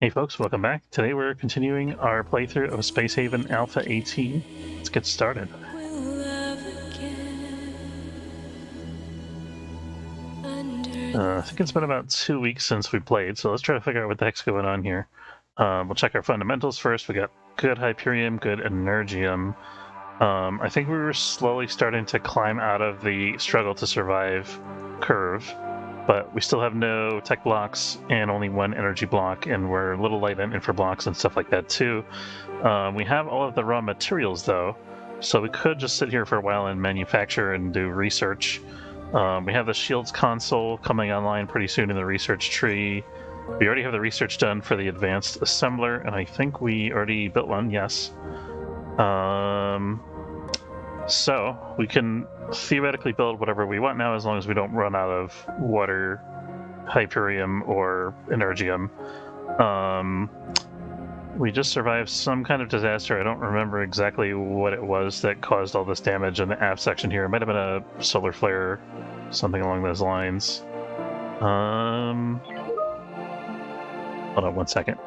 Hey folks, welcome back. Today we're continuing our playthrough of Space Haven Alpha 18. Let's get started. I think it's been about 2 weeks since we played, so let's try to figure out what the heck's going on here. We'll check our fundamentals first. We got good Hyperium, good Energium. I think we were slowly starting to climb out of the struggle to survive curve, but we still have no tech blocks and only one energy block, and we're a little light on infra blocks and stuff like that too. We have all of the raw materials though, so we could just sit here for a while and manufacture and do research. We have the Shields console coming online pretty soon in the research tree. We already have the research done for the advanced assembler, and I think we already built one, yes. So we can theoretically build whatever we want now as long as we don't run out of water, Hyperium, or Energium. We just survived some kind of disaster. I don't remember exactly what it was that caused all this damage in the aft section here. It might have been a solar flare, something along those lines. Hold on one second.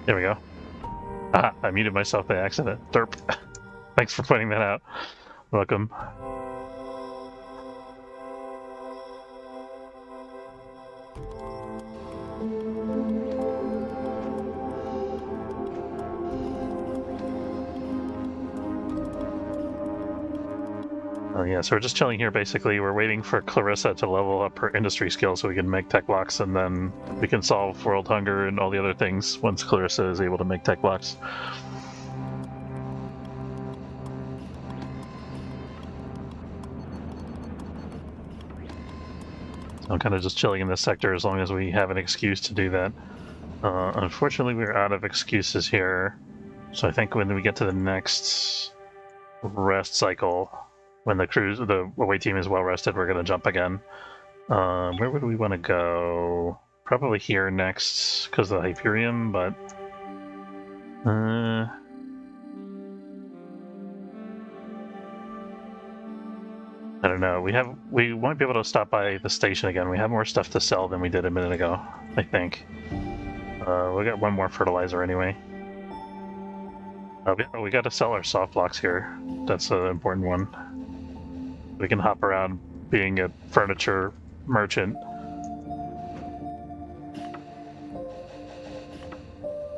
There we go. Ah, I muted myself by accident. Derp. Thanks for pointing that out. Welcome. Oh yeah, so we're just chilling here basically. We're waiting for Clarissa to level up her industry skills so we can make tech blocks, and then we can solve world hunger and all the other things once Clarissa is able to make tech blocks. So I'm kind of just chilling in this sector as long as we have an excuse to do that. Unfortunately, we're out of excuses here. So I think when we get to the next rest cycle, when the away team is well rested, we're going to jump again. Where would we want to go? Probably here next because of the Hyperion, but I don't know. We won't be able to stop by the station again. We have more stuff to sell than we did a minute ago, I think. We got one more fertilizer anyway. We got to sell our soft blocks here. That's an important one. We can hop around being a furniture merchant. I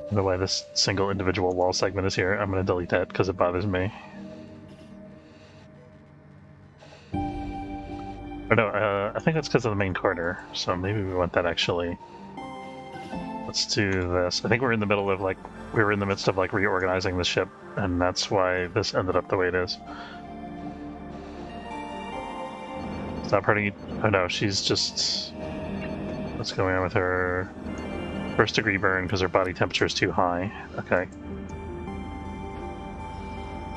don't know why this single individual wall segment is here. I'm going to delete that because it bothers me. Or no, I think that's because of the main corridor, so maybe we want that actually. Let's do this. I think we're in the middle of we were in the midst of reorganizing the ship, and that's why this ended up the way it is. Stop hurting. Oh no, she's just. What's going on with her? First degree burn because her body temperature is too high. Okay.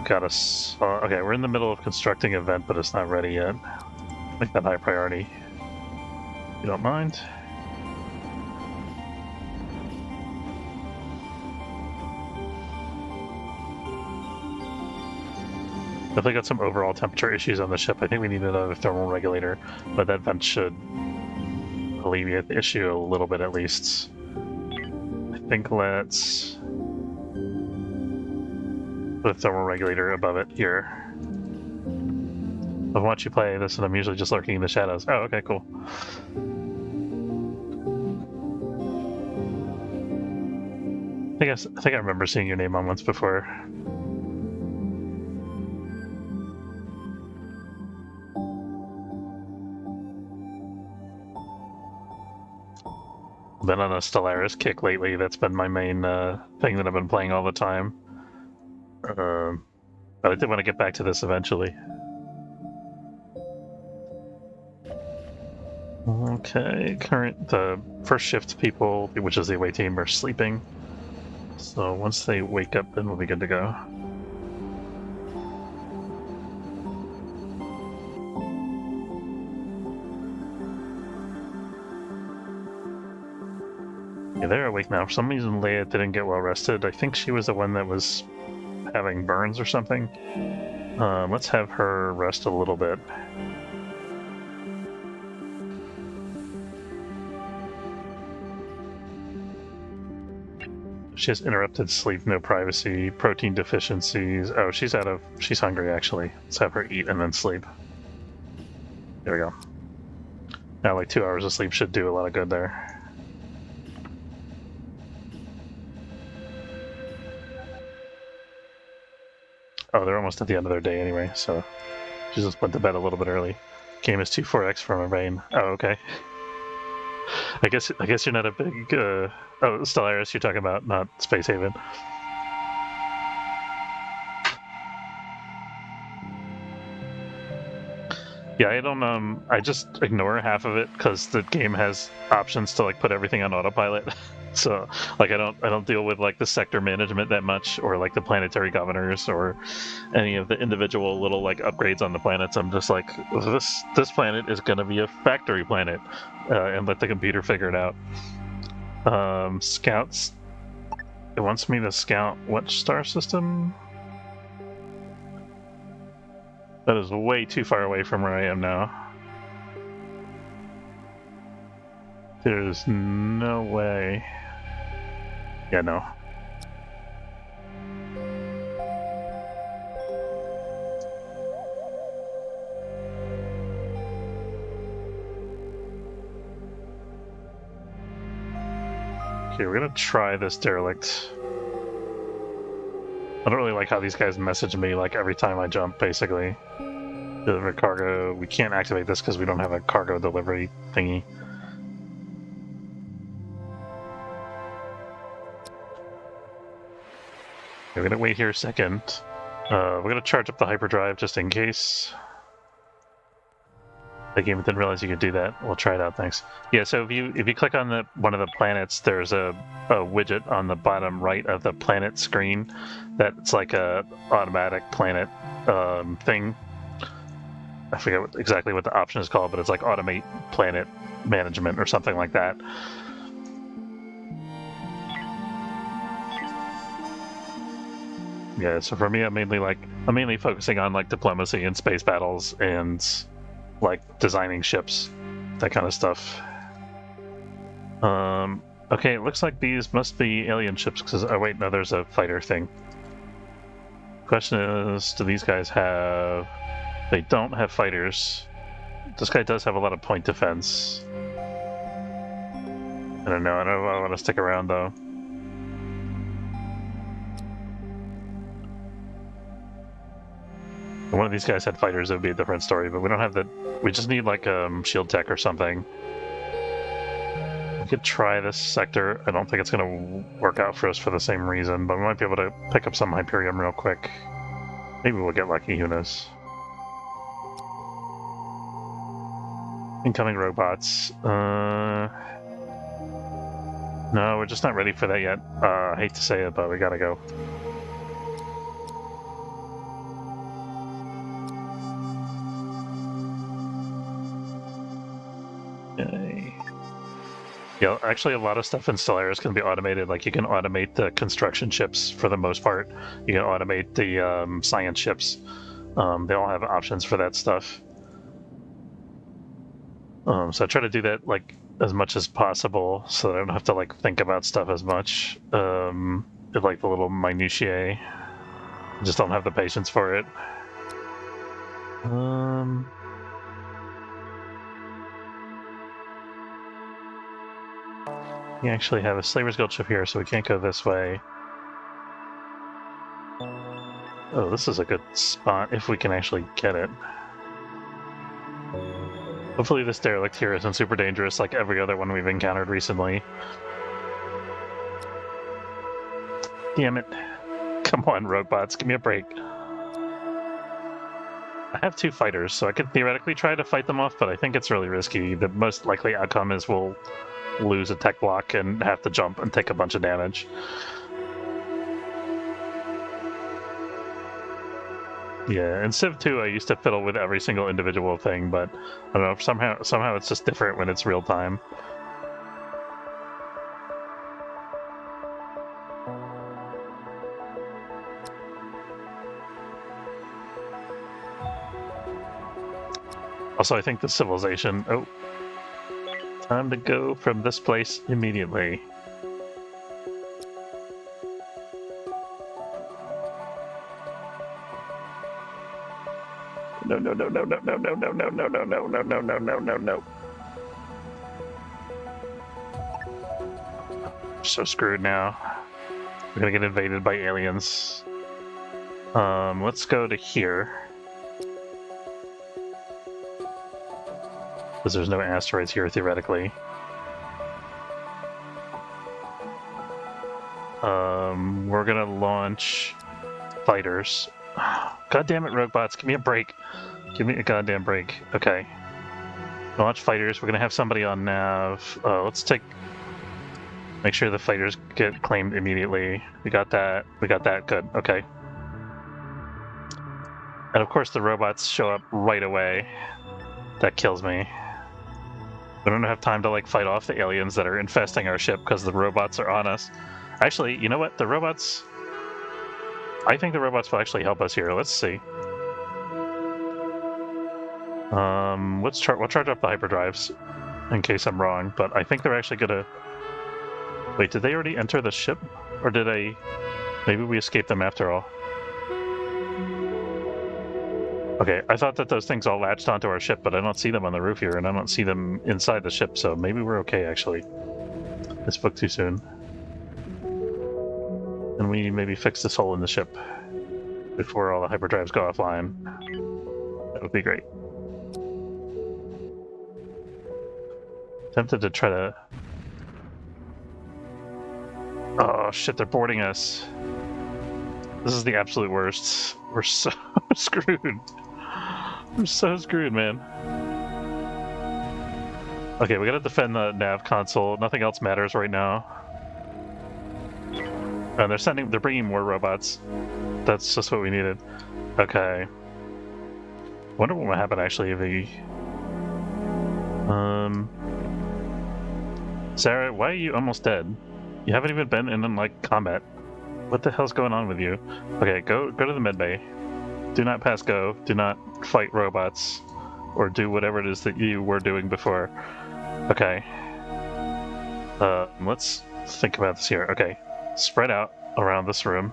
Got us. Okay, we're in the middle of constructing a vent, but it's not ready yet. Make that high priority. You don't mind? Definitely got some overall temperature issues on the ship. I think we need another thermal regulator, but that vent should alleviate the issue a little bit at least. I think let's put a thermal regulator above it here. I've watched you play this, and I'm usually just lurking in the shadows. Oh, okay, cool. I think I remember seeing your name on once before. I've been on a Stellaris kick lately. That's been my main thing that I've been playing all the time. But I did want to get back to this eventually. Okay, the first shift people, which is the away team, are sleeping. So once they wake up, then we'll be good to go. Yeah, they're awake now. For some reason, Leia didn't get well rested. I think she was the one that was having burns or something. Let's have her rest a little bit. She has interrupted sleep, no privacy, protein deficiencies. Oh, she's hungry actually. Let's have her eat and then sleep. There we go. Now 2 hours of sleep should do a lot of good there. Oh, they're almost at the end of their day anyway, so she just went to bed a little bit early. Game is 2-4x from a rain. Oh, okay. I guess you're not a big Stellaris you're talking about, not Space Haven. Yeah, I don't I just ignore half of it because the game has options to put everything on autopilot. So I don't deal with the sector management that much, or the planetary governors, or any of the individual little upgrades on the planets. I'm just this planet is gonna be a factory planet, and let the computer figure it out. Scouts. It wants me to scout what star system? That is way too far away from where I am now. There's no way. Yeah, no. Okay, we're gonna try this derelict. I don't really like how these guys message me like every time I jump, basically. Deliver cargo. We can't activate this because we don't have a cargo delivery thingy. We're gonna wait here a second. We're gonna charge up the hyperdrive just in case. The game didn't realize you could do that. We'll try it out, thanks. Yeah, so if you click on one of the planets, there's a widget on the bottom right of the planet screen that's like a automatic planet thing. I forget exactly what the option is called, but it's like automate planet management or something like that. Yeah, so for me, I'm mainly focusing on like diplomacy and space battles and like designing ships, that kind of stuff. Okay, it looks like these must be alien ships because oh wait, no, there's a fighter thing. Question is, do these guys have? They don't have fighters. This guy does have a lot of point defense. I don't know. I don't know if I want to stick around though. If one of these guys had fighters, it would be a different story, but we don't have that. We just need like shield tech or something. We could try this sector. I don't think it's going to work out for us for the same reason, but we might be able to pick up some Hyperium real quick. Maybe we'll get lucky, who knows. Incoming robots. No, we're just not ready for that yet. I hate to say it, but we gotta go. Okay. Yeah, actually a lot of stuff in Stellaris can be automated. Like you can automate the construction ships for the most part. You can automate the science ships. They all have options for that stuff. So I try to do that like as much as possible, so that I don't have to like think about stuff as much. Like the little minutiae, I just don't have the patience for it. We actually have a Slaver's Guild ship here, so we can't go this way. Oh, this is a good spot if we can actually get it. Hopefully this derelict here isn't super dangerous like every other one we've encountered recently. Damn it. Come on, robots, give me a break. I have 2 fighters, so I could theoretically try to fight them off, but I think it's really risky. The most likely outcome is we'll lose a tech block and have to jump and take a bunch of damage. Yeah, in Civ 2 I used to fiddle with every single individual thing, but I don't know, somehow it's just different when it's real time. Also, I think the civilization... Oh. Time to go from this place immediately. No, no, no, no, no, no, no, no, no, no, no, no, no, no, no, no, no, no. So screwed now. We're gonna get invaded by aliens. Let's go to here. Because there's no asteroids here, theoretically. We're gonna launch fighters. God damn it, robots, give me a break. Give me a goddamn break. Okay. Launch fighters, we're gonna have somebody on nav. Let's make sure the fighters get claimed immediately. We got that, good, okay. And of course the robots show up right away. That kills me. We don't have time to like fight off the aliens that are infesting our ship because the robots are on us. Actually, you know what? The robots... I think the robots will actually help us here. Let's see. We'll charge up the hyperdrives in case I'm wrong, but I think they're actually gonna... Wait, did they already enter the ship? Or did I... Maybe we escaped them after all. Okay, I thought that those things all latched onto our ship, but I don't see them on the roof here, and I don't see them inside the ship, so maybe we're okay, actually. I spoke too soon. Can we maybe fix this hole in the ship before all the hyperdrives go offline? That would be great. Tempted to try to... Oh shit, they're boarding us. This is the absolute worst. We're so screwed. We're so screwed, man. Okay, we gotta defend the nav console. Nothing else matters right now. And they're bringing more robots. That's just what we needed. Okay. Wonder what would happen actually if he... Sarah, why are you almost dead? You haven't even been in like combat. What the hell's going on with you? Okay, go to the medbay. Do not pass go. Do not fight robots, or do whatever it is that you were doing before. Okay. Let's think about this here. Okay, spread out around this room.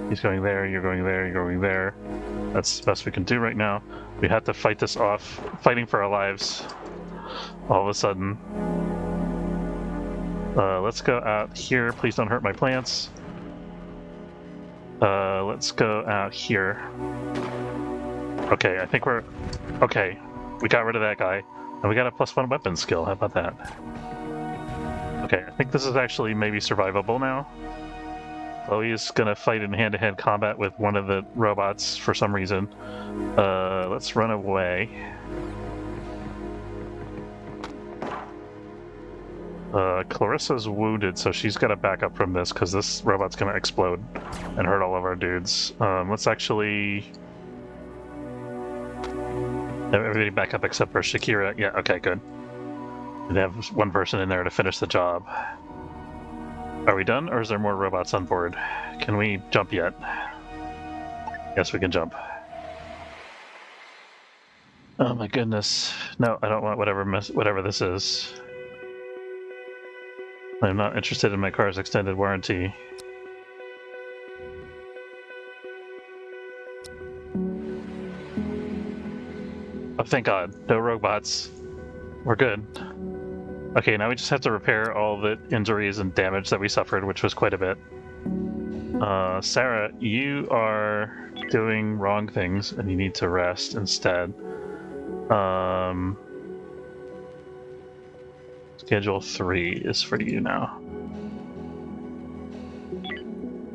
He's going there. You're going there. You're going there. That's the best we can do right now. We have to fight this off. Fighting for our lives. All of a sudden. Let's go out here. Please don't hurt my plants. Let's go out here. Okay, I think we're... Okay, we got rid of that guy. And we got a +1 weapon skill. How about that? Okay, I think this is actually maybe survivable now. Chloe's gonna fight in hand-to-hand combat with one of the robots for some reason. Let's run away. Clarissa's wounded, so she's got to back up from this because this robot's going to explode and hurt all of our dudes. Let's actually... Everybody back up except for Shakira. Yeah, okay, good. We have one person in there to finish the job. Are we done, or is there more robots on board? Can we jump yet? Yes, we can jump. Oh my goodness. No, I don't want whatever this is. I'm not interested in my car's extended warranty. Oh, thank God. No robots. We're good. Okay, now we just have to repair all the injuries and damage that we suffered, which was quite a bit. Sarah, you are doing wrong things, and you need to rest instead. Schedule 3 is for you now.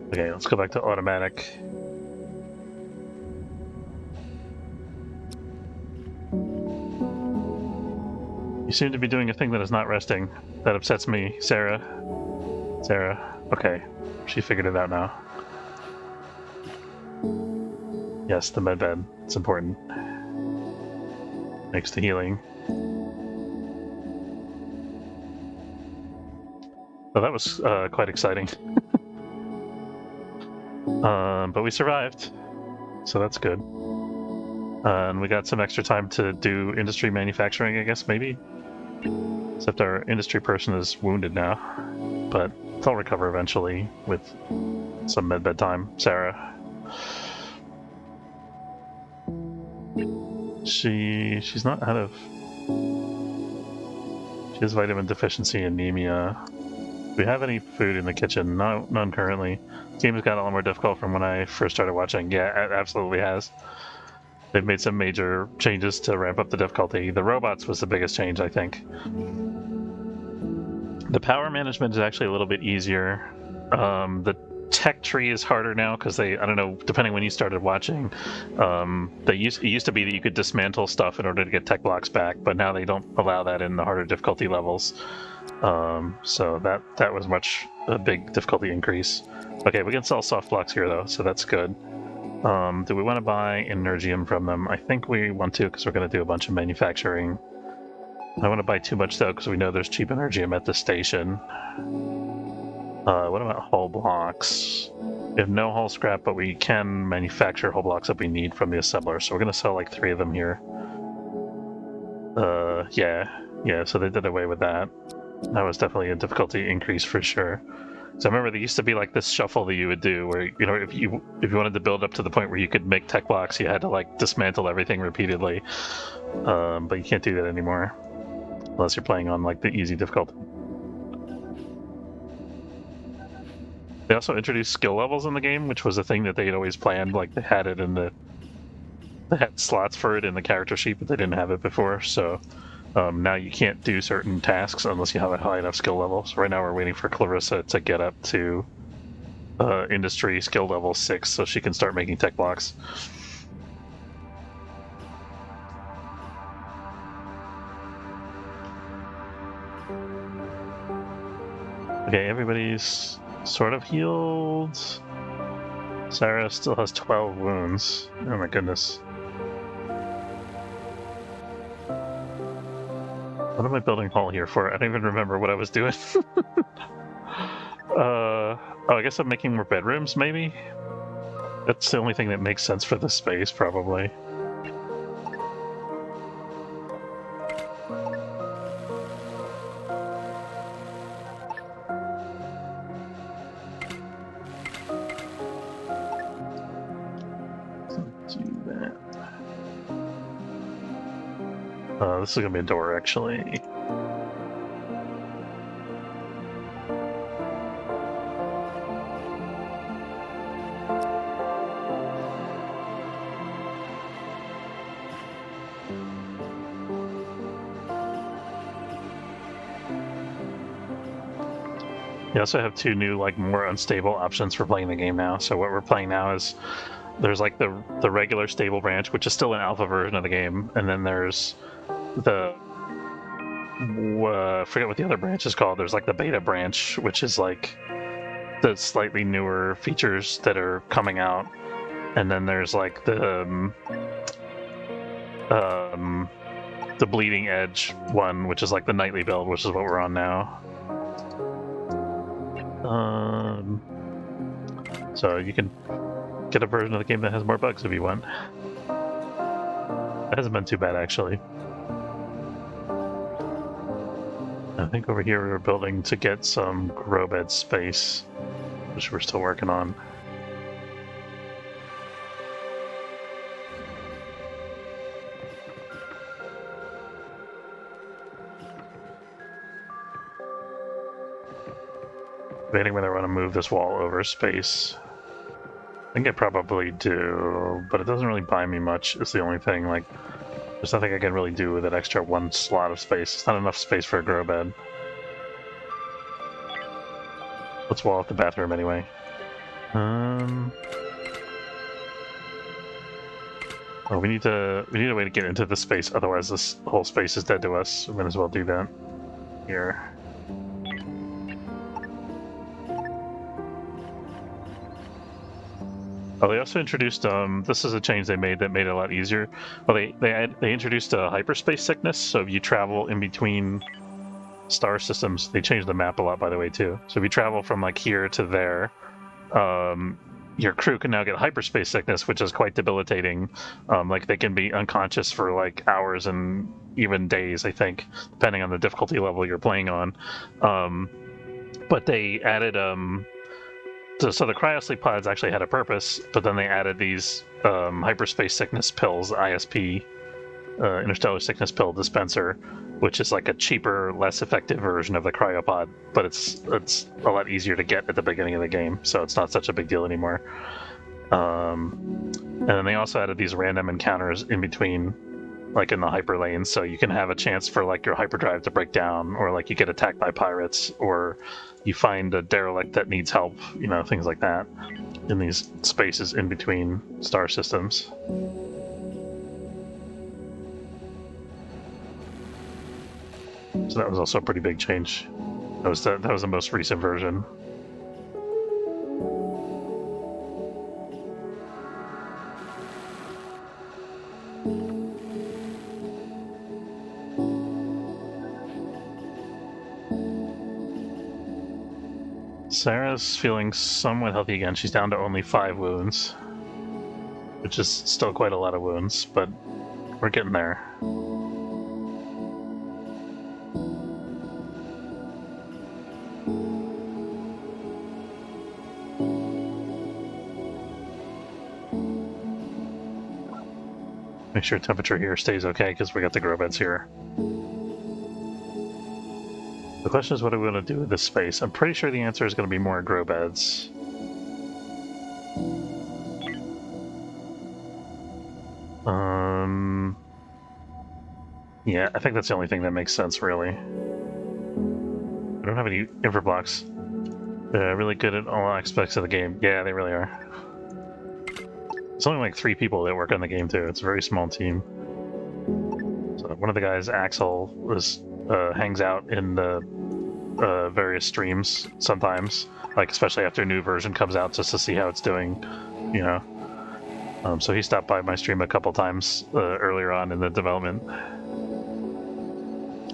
Okay, let's go back to automatic. You seem to be doing a thing that is not resting. That upsets me, Sarah. Sarah. Okay, she figured it out now. Yes, the medbed. It's important. Next to healing. Oh, that was quite exciting. But we survived, so that's good. And we got some extra time to do industry manufacturing, I guess, maybe? Except our industry person is wounded now, but they'll recover eventually with some medbed time. Sarah. She's not out of... She has vitamin deficiency anemia. Do we have any food in the kitchen? No, none currently. The game has gotten a lot more difficult from when I first started watching. Yeah, it absolutely has. They've made some major changes to ramp up the difficulty. The robots was the biggest change, I think. The power management is actually a little bit easier. The tech tree is harder now because I don't know, depending when you started watching, it used to be that you could dismantle stuff in order to get tech blocks back, but now they don't allow that in the harder difficulty levels. So that was a big difficulty increase. Okay, we can sell soft blocks here though, so that's good. Do we want to buy Energium from them? I think we want to because we're going to do a bunch of manufacturing. I don't want to buy too much though because we know there's cheap Energium at the station. What about hull blocks? We have no hull scrap, but we can manufacture hull blocks that we need from the assembler, so we're going to sell like 3 of them here. Yeah, so they did away with that. That was definitely a difficulty increase for sure. So I remember there used to be like this shuffle that you would do where, you know, if you wanted to build up to the point where you could make tech blocks, you had to like dismantle everything repeatedly. But you can't do that anymore unless you're playing on like the easy difficulty. They also introduced skill levels in the game, which was a thing that they had always planned. Like they had it in they had slots for it in the character sheet, but they didn't have it before. So now you can't do certain tasks unless you have a high enough skill level. So right now we're waiting for Clarissa to get up to industry skill level 6 so she can start making tech blocks. Okay, everybody's sort of healed. Sarah still has 12 wounds. Oh my goodness. What am I building hall here for? I don't even remember what I was doing. Oh, I guess I'm making more bedrooms, maybe? That's the only thing that makes sense for this space, probably. Do that. This is gonna be a door, actually. You also have two new, like, more unstable options for playing the game now. So what we're playing now is there's like the regular stable branch, which is still an alpha version of the game, and then there's the I forget what the other branch is called. There's like the beta branch, which is like the slightly newer features that are coming out, and then there's like the bleeding edge one, which is like the nightly build, which is what we're on now. So you can get a version of the game that has more bugs if you want. That hasn't been too bad, actually. I think over here we were building to get some grow bed space, which we're still working on. Debating whether I want to move this wall over space. I think I probably do, but it doesn't really buy me much. It's the only thing. Like, there's nothing I can really do with that extra one slot of space. It's not enough space for a grow bed. Let's wall off the bathroom anyway. Oh, we need a way to get into the space. Otherwise, this whole space is dead to us. We might as well do that here. Oh, they also introduced, this is a change they made that made it a lot easier. Well, they introduced a hyperspace sickness, so if you travel in between star systems, they changed the map a lot, by the way, too. So if you travel from, like, here to there, your crew can now get hyperspace sickness, which is quite debilitating. Like, they can be unconscious for, like, hours and even days, I think, depending on the difficulty level you're playing on. But they added, so the cryosleep pods actually had a purpose, but then they added these hyperspace sickness pills, ISP, interstellar sickness pill dispenser, which is like a cheaper, less effective version of the cryopod, but it's a lot easier to get at the beginning of the game, so it's not such a big deal anymore. And then they also added these random encounters in between, like in the hyper lanes, so you can have a chance for like your hyperdrive to break down, or like you get attacked by pirates, or you find a derelict that needs help, you know, things like that in these spaces in between star systems. So that was also a pretty big change. That was the most recent version. Sarah's feeling somewhat healthy again. She's down to only 5 wounds, which is still quite a lot of wounds, but we're getting there. Make sure temperature here stays okay because we got the grow beds here. Look question is, what do we want to do with this space? I'm pretty sure the answer is going to be more grow beds. Yeah, I think that's the only thing that makes sense, really. I don't have any infra blocks. They're really good at all aspects of the game. Yeah, they really are. It's only like 3 people that work on the game, too. It's a very small team. So one of the guys, Axel, hangs out in the various streams sometimes, like especially after a new version comes out, just to see how it's doing, you know. So he stopped by my stream a couple times earlier on in the development.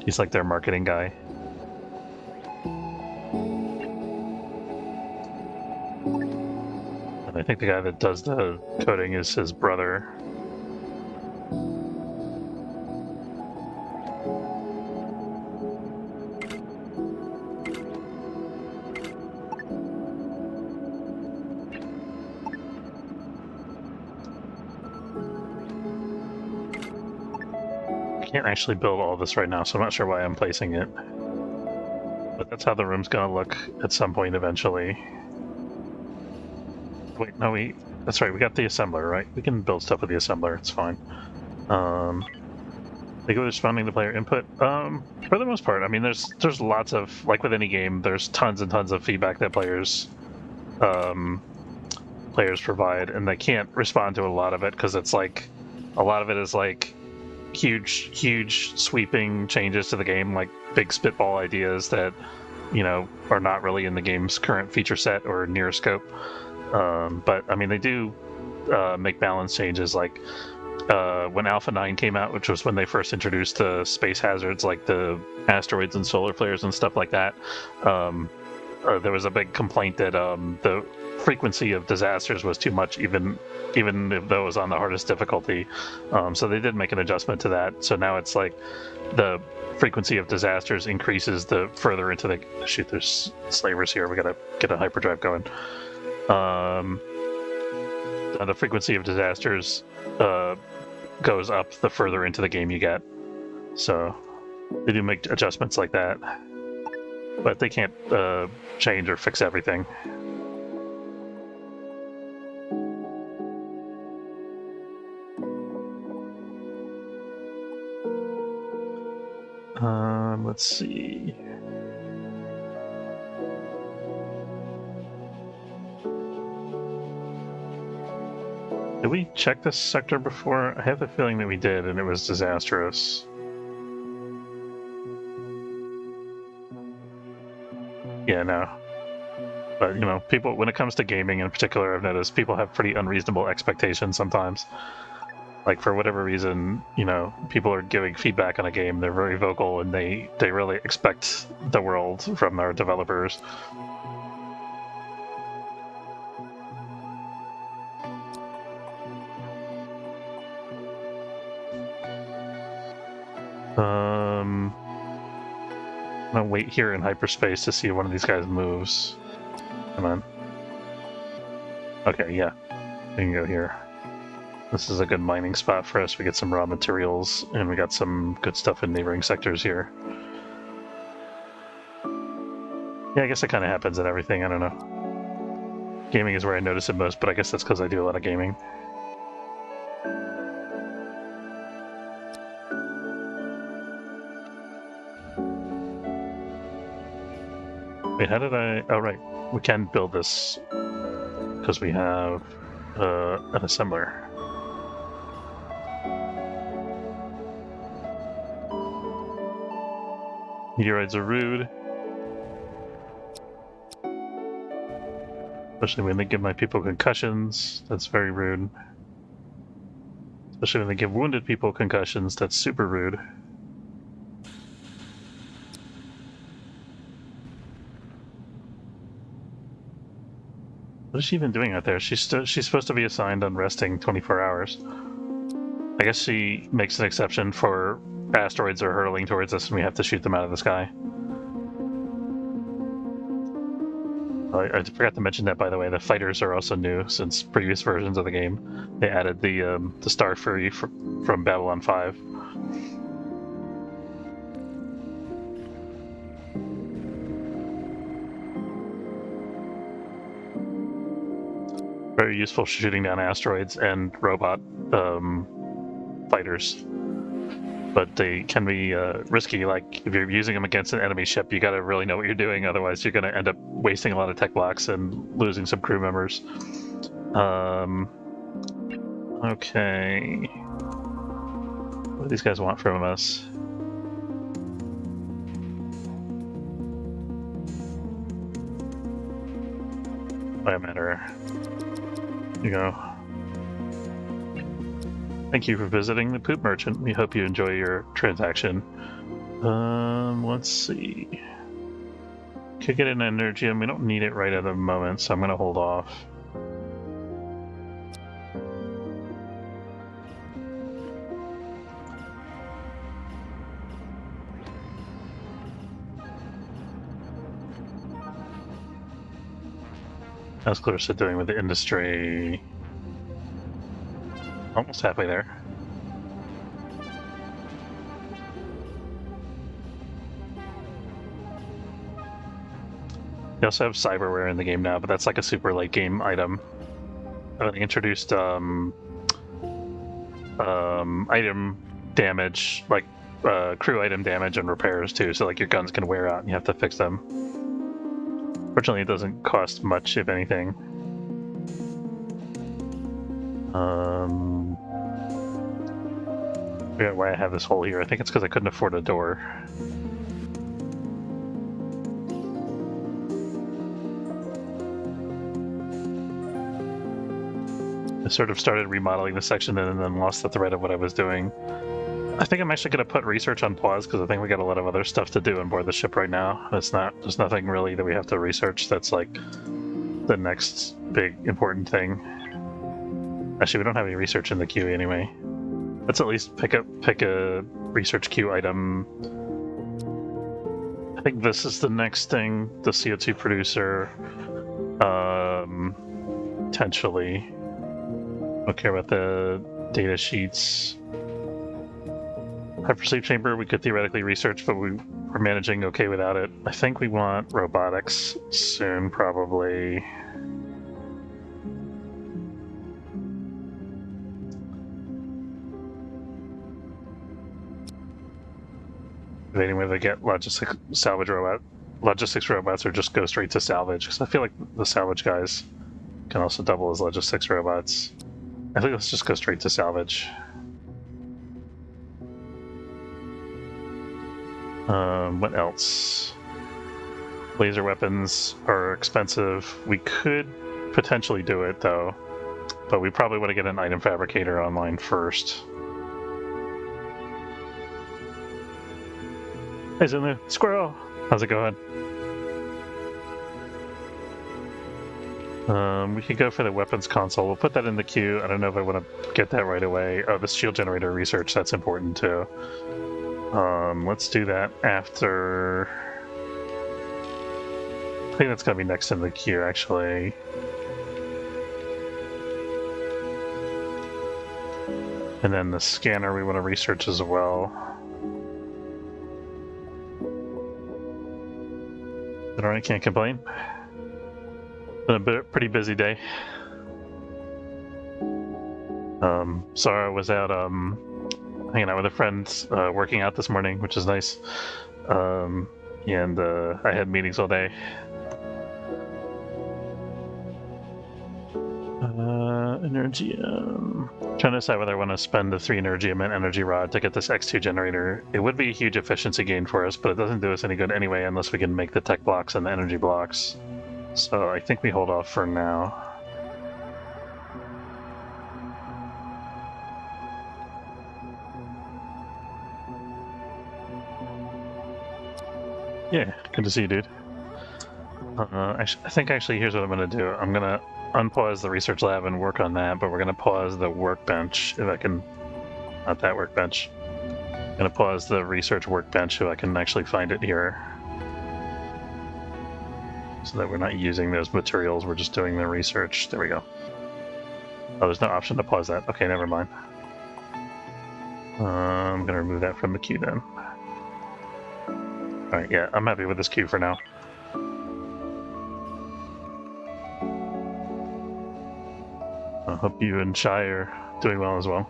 He's like their marketing guy. And I think the guy that does the coding is his brother. Can't actually build all this right now, so I'm not sure why I'm placing it. But that's how the room's gonna look at some point eventually. Wait, no, that's right, we got the assembler, right? We can build stuff with the assembler, it's fine. They go responding to player input. For the most part, I mean, there's lots of, like with any game, there's tons and tons of feedback that players provide, and they can't respond to a lot of it because it's like, a lot of it is like huge sweeping changes to the game, like big spitball ideas that, you know, are not really in the game's current feature set or near scope. But I mean, they do make balance changes, like when Alpha 9 came out, which was when they first introduced the space hazards, like the asteroids and solar flares and stuff like that. There was a big complaint that the frequency of disasters was too much, even if that was on the hardest difficulty. So they did make an adjustment to that. So now it's like the frequency of disasters increases the further into the... Shoot, there's slavers here. We gotta get a hyperdrive going. The frequency of disasters goes up the further into the game you get. So they do make adjustments like that. But they can't change or fix everything. Let's see. Did we check this sector before? I have the feeling that we did, and it was disastrous. Yeah, no. But, you know, people, when it comes to gaming in particular, I've noticed people have pretty unreasonable expectations sometimes. Like, for whatever reason, you know, people are giving feedback on a game, they're very vocal, and they really expect the world from our developers. I'm gonna wait here in hyperspace to see if one of these guys moves. Come on. Okay, yeah. We can go here. This is a good mining spot for us. We get some raw materials, and we got some good stuff in neighboring sectors here. Yeah, I guess it kind of happens in everything. I don't know. Gaming is where I notice it most, but I guess that's because I do a lot of gaming. Wait, how did I... Oh, right. We can build this because we have an assembler. Meteoroids are rude. Especially when they give my people concussions. That's very rude. Especially when they give wounded people concussions. That's super rude. What is she even doing out there? She's supposed to be assigned on resting 24 hours. I guess she makes an exception for asteroids are hurtling towards us and we have to shoot them out of the sky. I forgot to mention that, by the way. The fighters are also new since previous versions of the game. They added the Star Fury from Babylon 5. very useful for shooting down asteroids and robot fighters. But they can be risky. Like if you're using them against an enemy ship, you got to really know what you're doing. Otherwise, you're going to end up wasting a lot of tech blocks and losing some crew members. Okay. What do these guys want from us? Biomatter. Here you go. Thank you for visiting the Poop Merchant. We hope you enjoy your transaction. Let's see. Could get an Energium. We don't need it right at the moment, so I'm going to hold off. How's Clarissa doing with the industry? Almost halfway there. They also have cyberware in the game now, but that's like a super late game item. They introduced item damage, like crew item damage and repairs too, so like your guns can wear out and you have to fix them. Fortunately, it doesn't cost much, if anything. I forget why I have this hole here. I think it's because I couldn't afford a door. I sort of started remodeling the section and then lost the thread of what I was doing. I think I'm actually going to put research on pause because I think we got a lot of other stuff to do on board the ship right now. There's nothing really that we have to research that's like the next big important thing. Actually, we don't have any research in the queue anyway. Let's at least pick a research queue item. I think this is the next thing, the CO2 producer. Potentially. Don't care about the data sheets. Hypersleep chamber we could theoretically research, but we're managing okay without it. I think we want robotics soon, probably. Debating whether to get logistics robots or just go straight to salvage, because I feel like the salvage guys can also double as logistics robots. I think let's just go straight to salvage. What else? Laser weapons are expensive. We could potentially do it though, but we probably want to get an item fabricator online first. Hey Zulu, squirrel! How's it going? We can go for the weapons console. We'll put that in the queue. I don't know if I want to get that right away. Oh, the shield generator research, that's important too. Let's do that after... I think that's going to be next in the queue, actually. And then the scanner we want to research as well. But alright, can't complain. Been a pretty busy day. Sarah was out hanging out with a friend, working out this morning, which is nice. And I had meetings all day. Energium. Trying to decide whether I want to spend the 3 Energium and Energy Rod to get this X2 generator. It would be a huge efficiency gain for us, but it doesn't do us any good anyway unless we can make the tech blocks and the energy blocks. So I think we hold off for now. Yeah, good to see you, dude. I think actually here's what I'm going to do. I'm going to unpause the research lab and work on that, but we're going to pause the workbench if I can... Not that workbench. I'm going to pause the research workbench so I can actually find it here. So that we're not using those materials, we're just doing the research. There we go. Oh, there's no option to pause that. Okay, never mind. I'm going to remove that from the queue then. Alright, yeah, I'm happy with this queue for now. I hope you and Shai are doing well as well.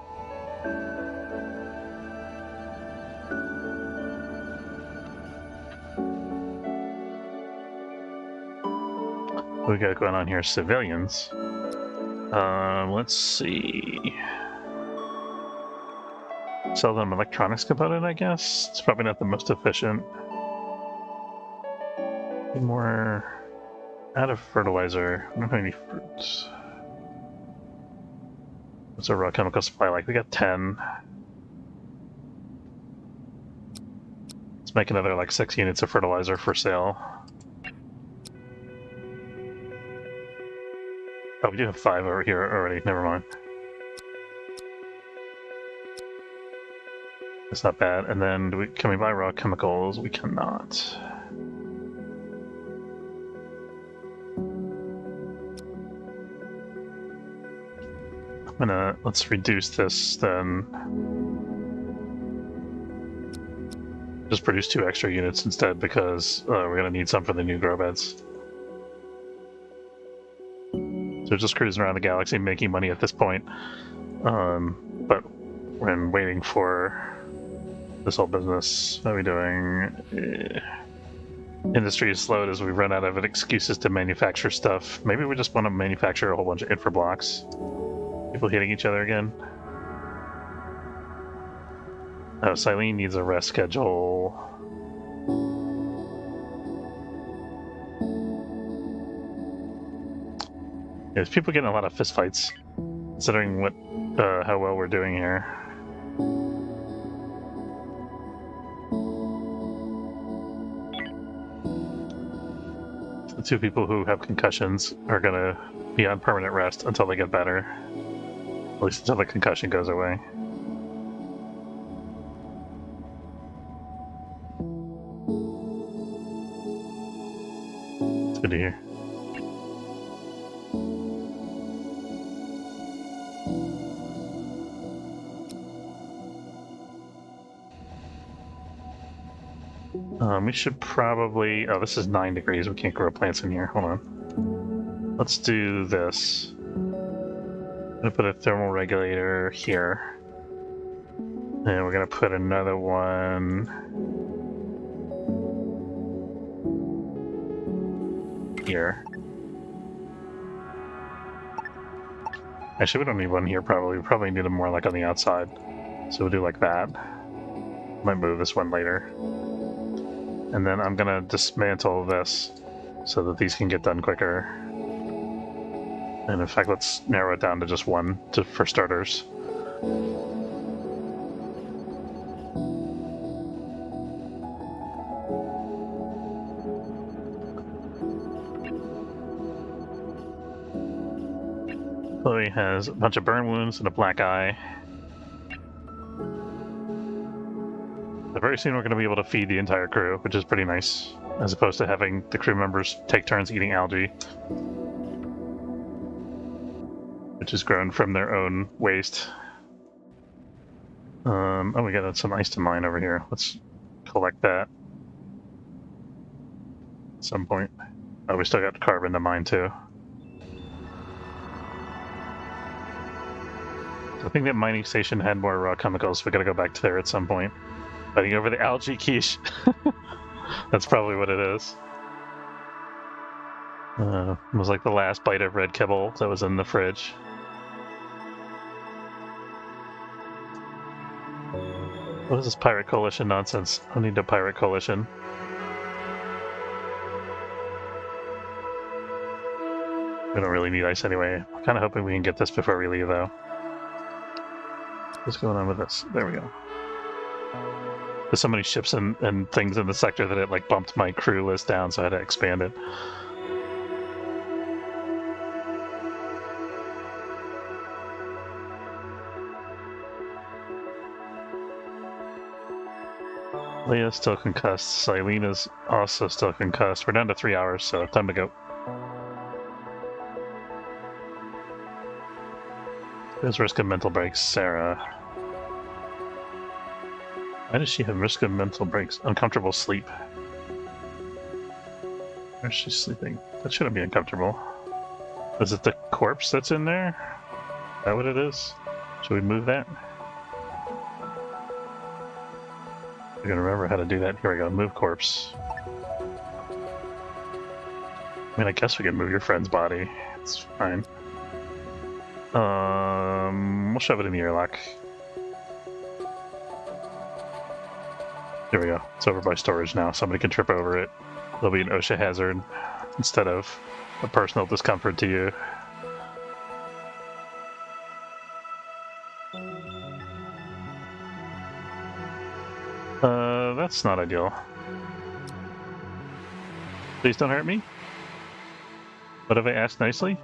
What we got going on here? Civilians. Let's see. Sell them electronics component, I guess. It's probably not the most efficient. More out of fertilizer. I don't have any fruits. What's our raw chemical supply like? We got 10. Let's make another like 6 units of fertilizer for sale. Oh, we do have 5 over here already. Never mind. That's not bad. And then can we buy raw chemicals? We cannot. Let's reduce this then. Just produce 2 extra units instead because we're gonna need some for the new grow beds. So just cruising around the galaxy making money at this point. But we're waiting for this whole business. How are we doing? Industry is slowed as we run out of excuses to manufacture stuff. Maybe we just want to manufacture a whole bunch of infra blocks. People hitting each other again. Oh, Silene needs a rest schedule. Yeah, there's people getting a lot of fistfights, considering how well we're doing here. The 2 people who have concussions are gonna be on permanent rest until they get better. At least until the concussion goes away. It's good to hear. We should probably... Oh, this is 9 degrees. We can't grow plants in here. Hold on. Let's do this. I'm going to put a thermal regulator here. And we're going to put another one here. Actually, we don't need one here probably. We probably need them more like on the outside. So we'll do like that. Might move this one later. And then I'm gonna dismantle this so that these can get done quicker. And in fact, let's narrow it down to just one for starters. Chloe has a bunch of burn wounds and a black eye. Very soon we're going to be able to feed the entire crew, which is pretty nice, as opposed to having the crew members take turns eating algae, which is grown from their own waste. Oh, we got some ice to mine over here. Let's collect that at some point. Oh, we still got carbon to mine too. I think that mining station had more raw chemicals. We got to go back to there at some point. Fighting over the algae quiche. That's probably what it is. It was like the last bite of red kibble that was in the fridge. What is this Pirate Coalition nonsense? I need a Pirate Coalition. We don't really need ice anyway. I'm kind of hoping we can get this before we leave, though. What's going on with this? There we go. There's so many ships and things in the sector that it like bumped my crew list down, so I had to expand it. Leah's still concussed. Silena's also still concussed. We're down to 3 hours, so time to go. There's risk of mental breaks. Sarah. Why does she have risk of mental breaks? Uncomfortable sleep. Where's she sleeping? That shouldn't be uncomfortable. Is it the corpse that's in there? that what it is? Should we move that? I'm gonna remember how to do that. Here we go. Move corpse. I mean, I guess we can move your friend's body. It's fine. We'll shove it in the airlock. There we go. It's over by storage now. Somebody can trip over it. There'll be an OSHA hazard instead of a personal discomfort to you. That's not ideal. Please don't hurt me. What have I asked nicely?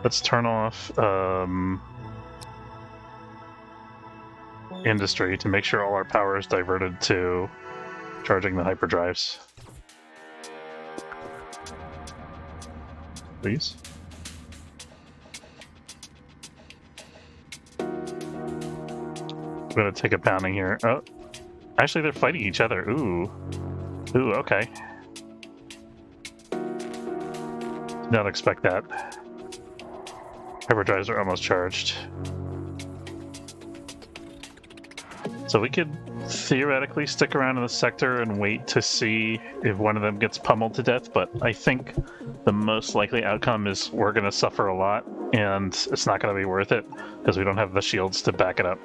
Let's turn off industry to make sure all our power is diverted to charging the hyperdrives. Please. I'm gonna take a pounding here. Oh, actually, they're fighting each other. Ooh, okay. Did not expect that. Hyperdrives are almost charged. So we could theoretically stick around in the sector and wait to see if one of them gets pummeled to death, but I think the most likely outcome is we're going to suffer a lot, and it's not going to be worth it because we don't have the shields to back it up.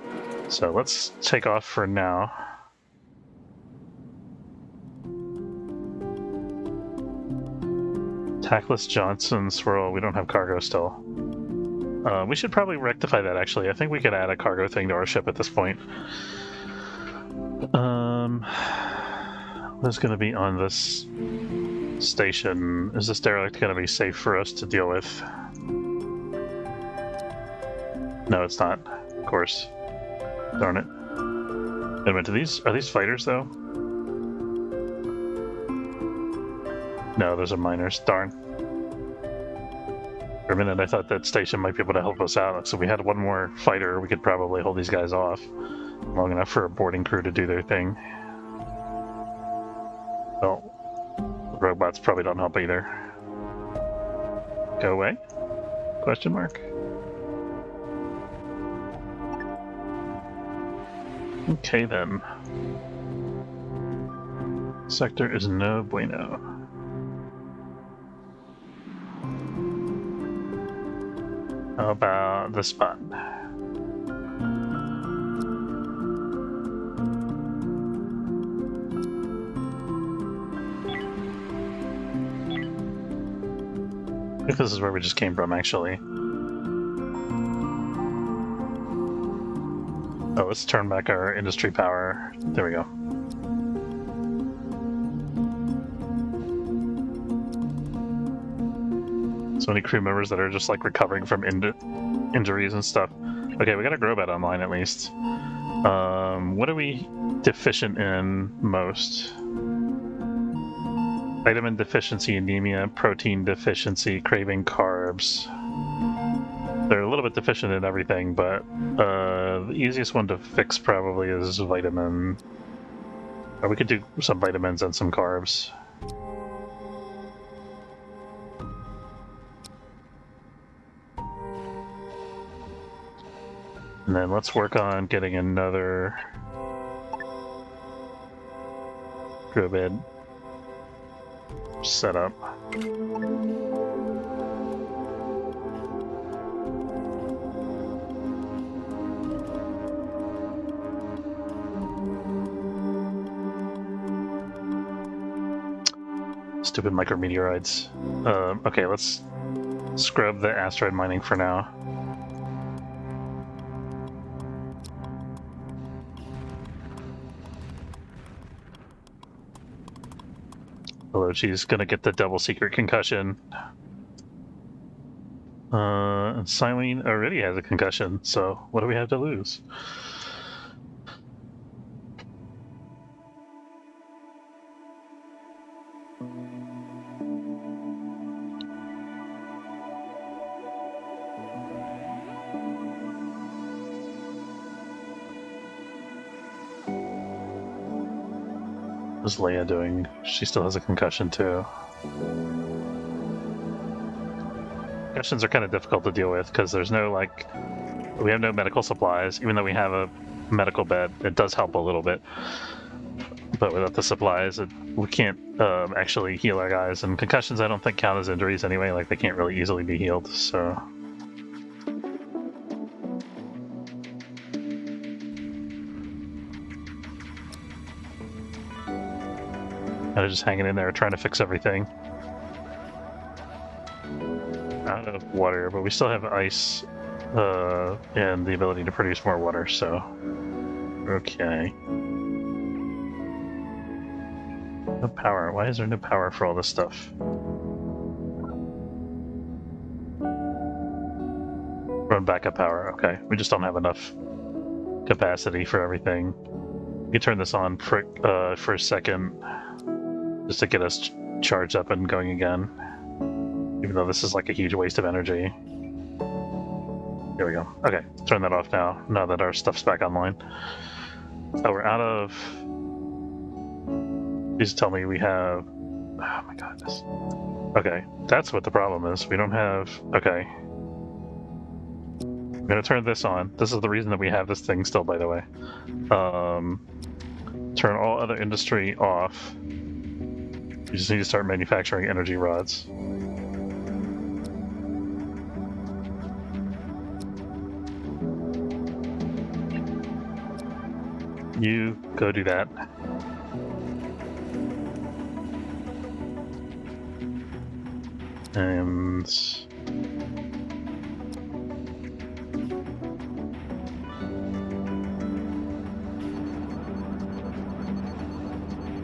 So let's take off for now. Tackless Johnson swirl. We don't have cargo still. We should probably rectify that, actually. I think we could add a cargo thing to our ship at this point. What's going to be on this station? Is this derelict going to be safe for us to deal with? No, it's not. Of course. Darn it. Wait a minute, are these fighters, though? No, those are miners. Darn. For a minute, I thought that station might be able to help us out. So if we had one more fighter, we could probably hold these guys off long enough for a boarding crew to do their thing. Well, the robots probably don't help either. Go away? Question mark? Okay then. Sector is no bueno. How about the spot? I think this is where we just came from, actually. Oh, let's turn back our industry power. There we go. So many crew members that are just like recovering from injuries and stuff. Okay, we got a Grobot online at least. What are we deficient in most? Vitamin deficiency, anemia, protein deficiency, craving carbs. They're a little bit deficient in everything, but the easiest one to fix probably is vitamin. Or we could do some vitamins and some carbs. And then let's work on getting another Grobot set up. Stupid micrometeorites. Okay, let's scrub the asteroid mining for now. Although she's gonna get the double secret concussion. And Silene already has a concussion, so what do we have to lose? What's Leia doing? She still has a concussion too. concussions are kind of difficult to deal with because there's no like, we have no medical supplies. Even though we have a medical bed, it does help a little bit. But without the supplies, we can't actually heal our guys. And concussions, I don't think count as injuries anyway. Like they can't really easily be healed. So. Kind of just hanging in there, trying to fix everything. Out of water, but we still have ice and the ability to produce more water. So. Okay. No power. Why is there no power for all this stuff? Run backup power. Okay. We just don't have enough capacity for everything. We can turn this on for a second just to get us charged up and going again. Even though this is like a huge waste of energy. There we go. Okay. Turn that off now that our stuff's back online. Oh, we're out of... Please tell me we have... Oh my goodness. Okay, that's what the problem is. We don't have... Okay. I'm gonna turn this on. This is the reason that we have this thing still, by the way. Turn all other industry off. You just need to start manufacturing energy rods. You go do that. And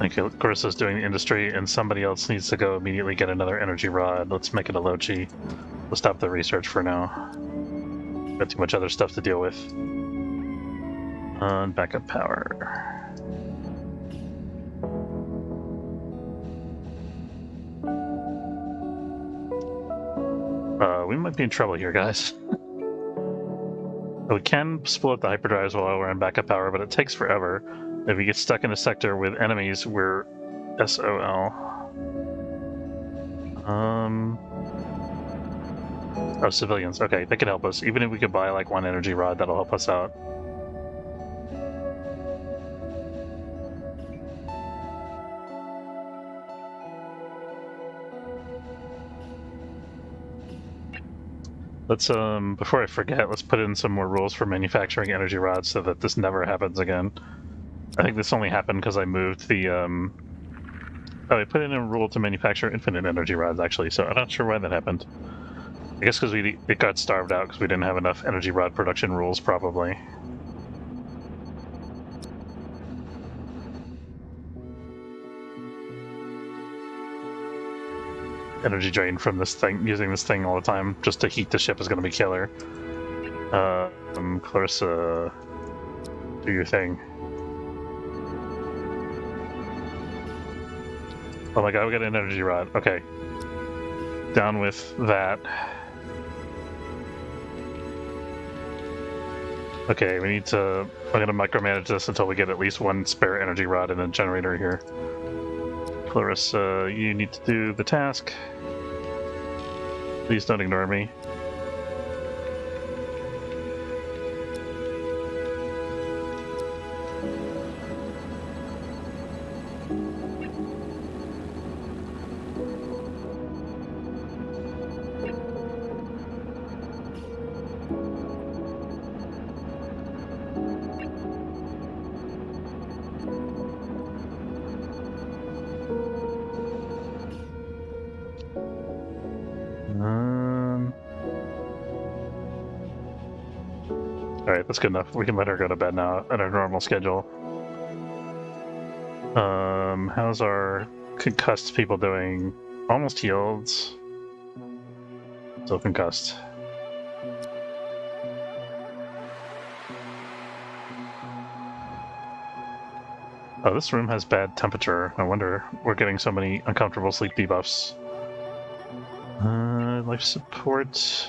okay, Carissa's doing the industry, and somebody else needs to go immediately get another energy rod. Let's make it a Lochi. We'll stop the research for now. Got too much other stuff to deal with. On backup power. We might be in trouble here, guys. We can split the hyperdrives while we're on backup power, but it takes forever. If we get stuck in a sector with enemies, we're SOL. Oh, civilians. Okay, they can help us. Even if we could buy like one energy rod, that'll help us out. Let's, before I forget, let's put in some more rules for manufacturing energy rods so that this never happens again. I think this only happened because I moved the, Oh, I put in a rule to manufacture infinite energy rods, actually, so I'm not sure why that happened. I guess because it got starved out because we didn't have enough energy rod production rules, probably. Energy drain from this thing, using this thing all the time just to heat the ship is going to be killer. Clarissa, do your thing. Oh my god, we got an energy rod. Okay. Down with that. Okay, we need to... I'm going to micromanage this until we get at least one spare energy rod in a generator here. Clarissa, you need to do the task. Please don't ignore me. Alright, that's good enough. We can let her go to bed now at our normal schedule. How's our concussed people doing? Almost healed. Still concussed. Oh, this room has bad temperature. No wonder we're getting so many uncomfortable sleep debuffs. Life support.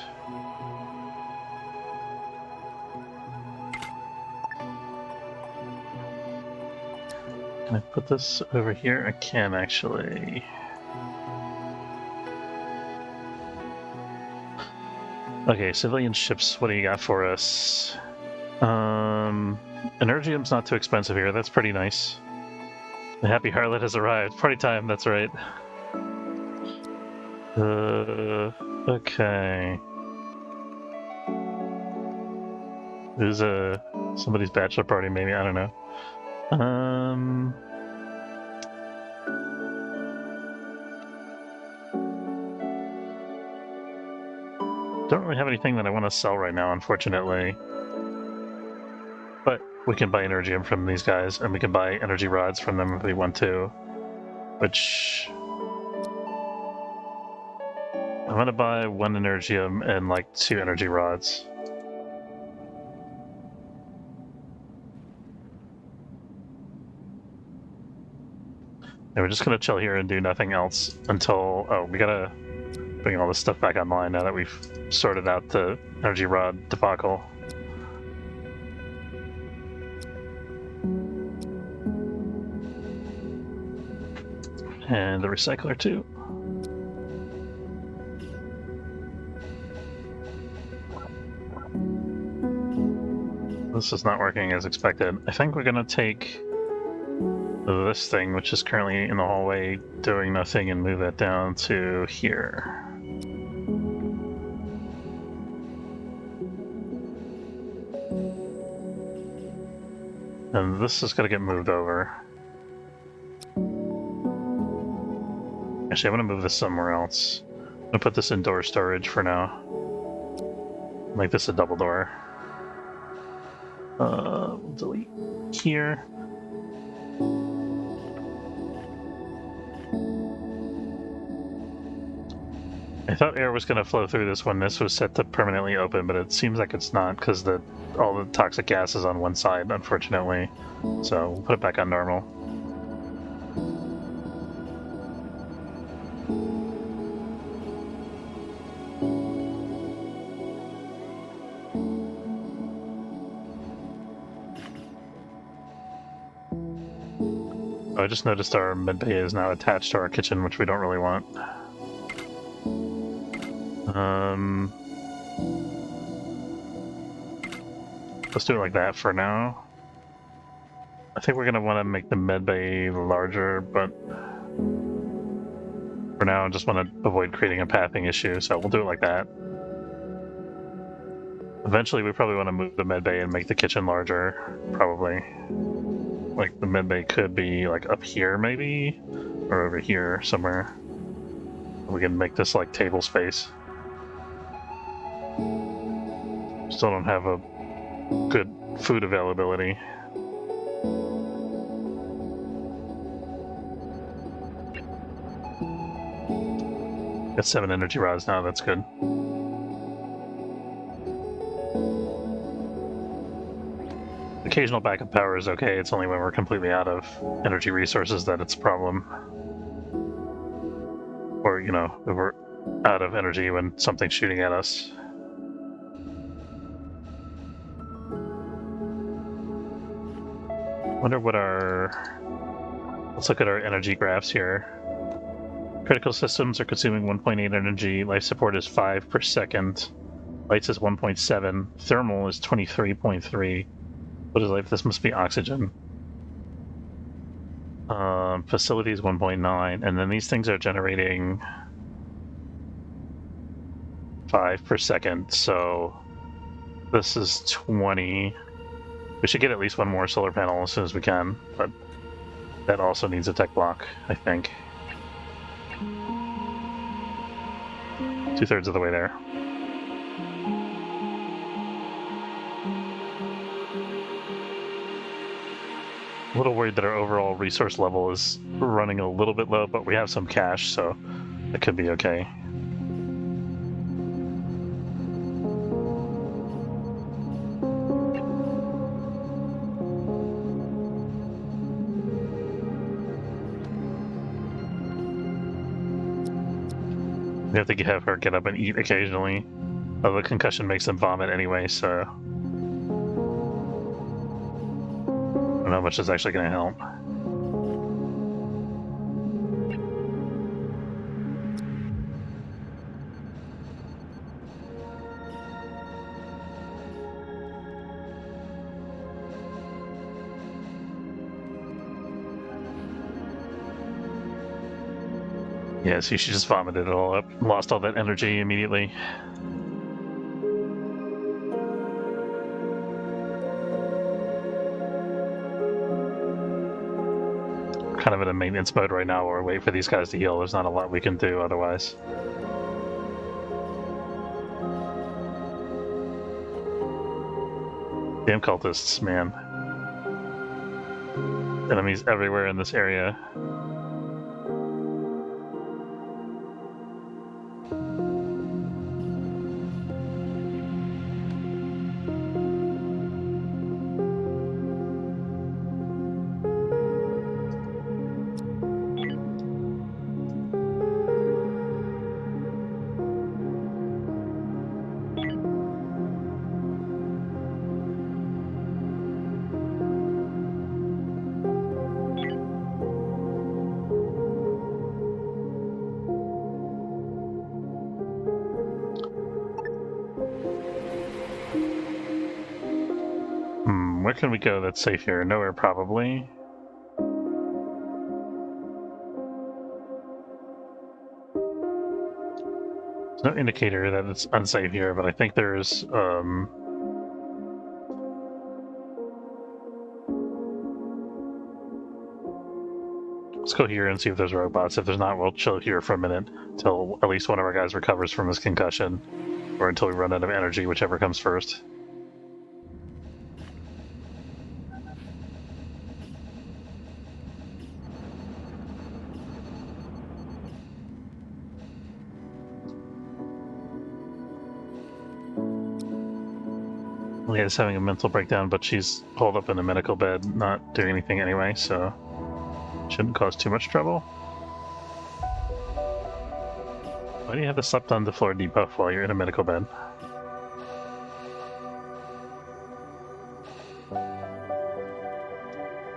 Can I put this over here? I can actually. Okay, civilian ships, what do you got for us? Energium's not too expensive here, that's pretty nice. The Happy Harlot has arrived. Party time, that's right. Okay. Who's somebody's bachelor party, maybe, I don't know. Don't really have anything that I want to sell right now, unfortunately. But we can buy Energium from these guys, and we can buy energy rods from them if we want to. Which... I'm gonna buy 1 Energium and like 2 energy rods. And we're just gonna chill here and do nothing else until... Oh, we gotta bring all this stuff back online now that we've sorted out the energy rod debacle. And the recycler too. This is not working as expected. I think we're gonna take this thing, which is currently in the hallway doing nothing, and move that down to here. And this is gonna get moved over. Actually, I'm gonna move this somewhere else. I'm gonna put this in door storage for now. Make this a double door. Delete here. I thought air was going to flow through this when this was set to permanently open, but it seems like it's not because all the toxic gas is on one side, unfortunately. So we'll put it back on normal. Oh, I just noticed our medbay is now attached to our kitchen, which we don't really want. Let's do it like that for now. I think we're going to want to make the medbay larger, but for now I just want to avoid creating a pathing issue, so we'll do it like that. Eventually we probably want to move the medbay and make the kitchen larger, probably. Like the medbay could be like up here maybe, or over here somewhere. We can make this like table space. Still don't have a good food availability. Got 7 energy rods now, that's good. Occasional backup power is okay, it's only when we're completely out of energy resources that it's a problem. Or, you know, if we're out of energy when something's shooting at us. Wonder what let's look at our energy graphs here. Critical systems are consuming 1.8 energy, life support is 5 per second, lights is 1.7, thermal is 23.3. What is life? This must be oxygen. Facilities 1.9, and then these things are generating 5 per second, so this is 20. We should get at least 1 more solar panel as soon as we can, but that also needs a tech block, I think. 2/3 of the way there. A little worried that our overall resource level is running a little bit low, but we have some cash, so it could be okay. We have to have her get up and eat occasionally. Although the concussion makes them vomit anyway, so I don't know how much is actually going to help. Yeah, see, she just vomited it all up, lost all that energy immediately. Kind of in a maintenance mode right now where we wait for these guys to heal. There's not a lot we can do otherwise. Damn cultists, man. Enemies everywhere in this area. Where can we go that's safe here? Nowhere, probably. There's no indicator that it's unsafe here, but I think there's let's go here and see if there's robots. If there's not, we'll chill here for a minute until at least one of our guys recovers from his concussion, or until we run out of energy, whichever comes first. Leah's having a mental breakdown, but she's holed up in a medical bed, not doing anything anyway, so shouldn't cause too much trouble. Why do you have the slept on the floor debuff while you're in a medical bed?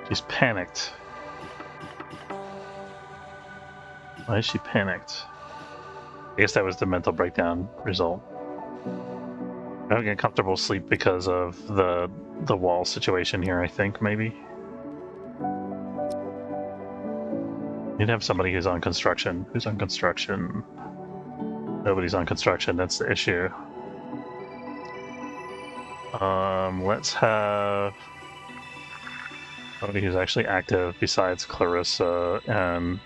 She's panicked. Why is she panicked? I guess that was the mental breakdown result. Having a comfortable sleep because of the wall situation here, I think, maybe. You'd have somebody who's on construction. Who's on construction? Nobody's on construction, that's the issue. Let's have somebody who's actually active besides Clarissa, and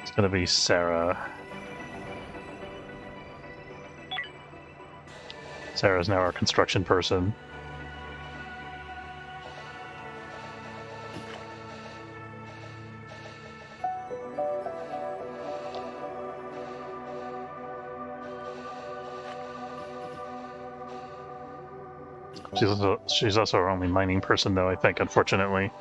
it's gonna be Sarah. Sarah's now our construction person. She's also our only mining person, though, I think, unfortunately.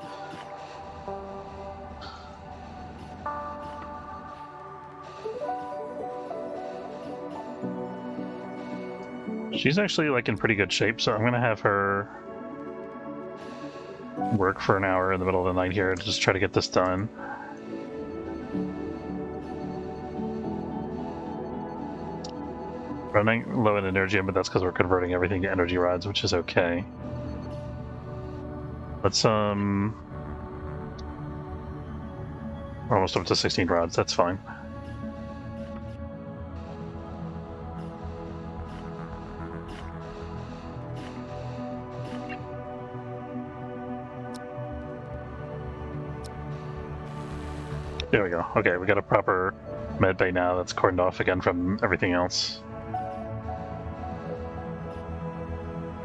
She's actually, like, in pretty good shape, so I'm gonna have her work for an hour in the middle of the night here to just try to get this done. Running low in energy, but that's because we're converting everything to energy rods, which is okay. Let's, we're almost up to 16 rods, that's fine. There we go. Okay, we got a proper med bay now that's cordoned off again from everything else.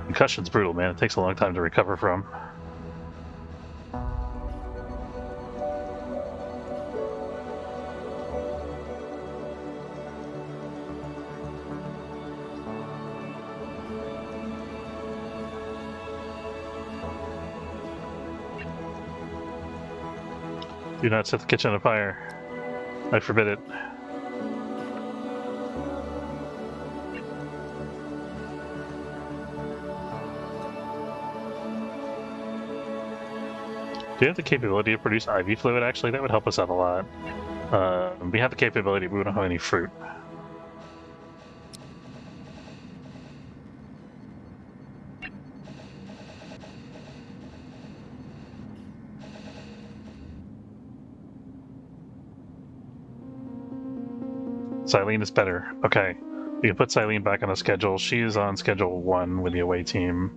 Concussion's brutal, man. It takes a long time to recover from. Do not set the kitchen on fire. I forbid it. Do you have the capability to produce IV fluid, actually? That would help us out a lot. We have the capability, but we don't have any fruit. Silene is better. Okay. We can put Silene back on the schedule. She is on schedule 1 with the away team.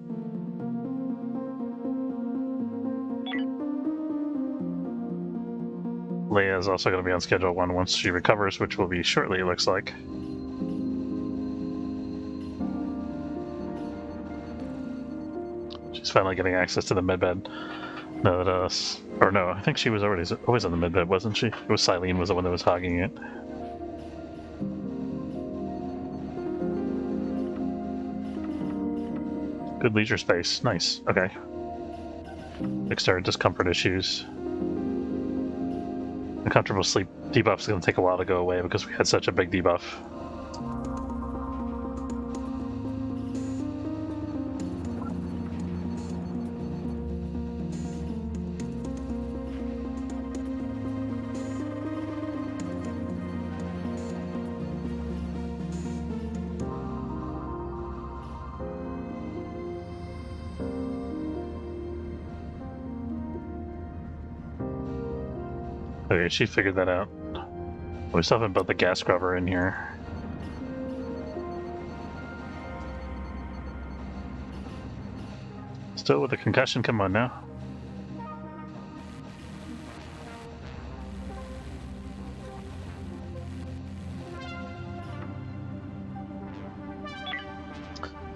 Leia is also going to be on schedule 1 once she recovers, which will be shortly, it looks like. She's finally getting access to the medbed. No, or no, I think she was always on the medbed, wasn't she? It was Silene was the one that was hogging it. Good leisure space. Nice. Okay. Fixed our discomfort issues. Uncomfortable sleep debuff is going to take a while to go away because we had such a big debuff. Okay, she figured that out. We still haven't built the gas scrubber in here. Still with the concussion, come on now.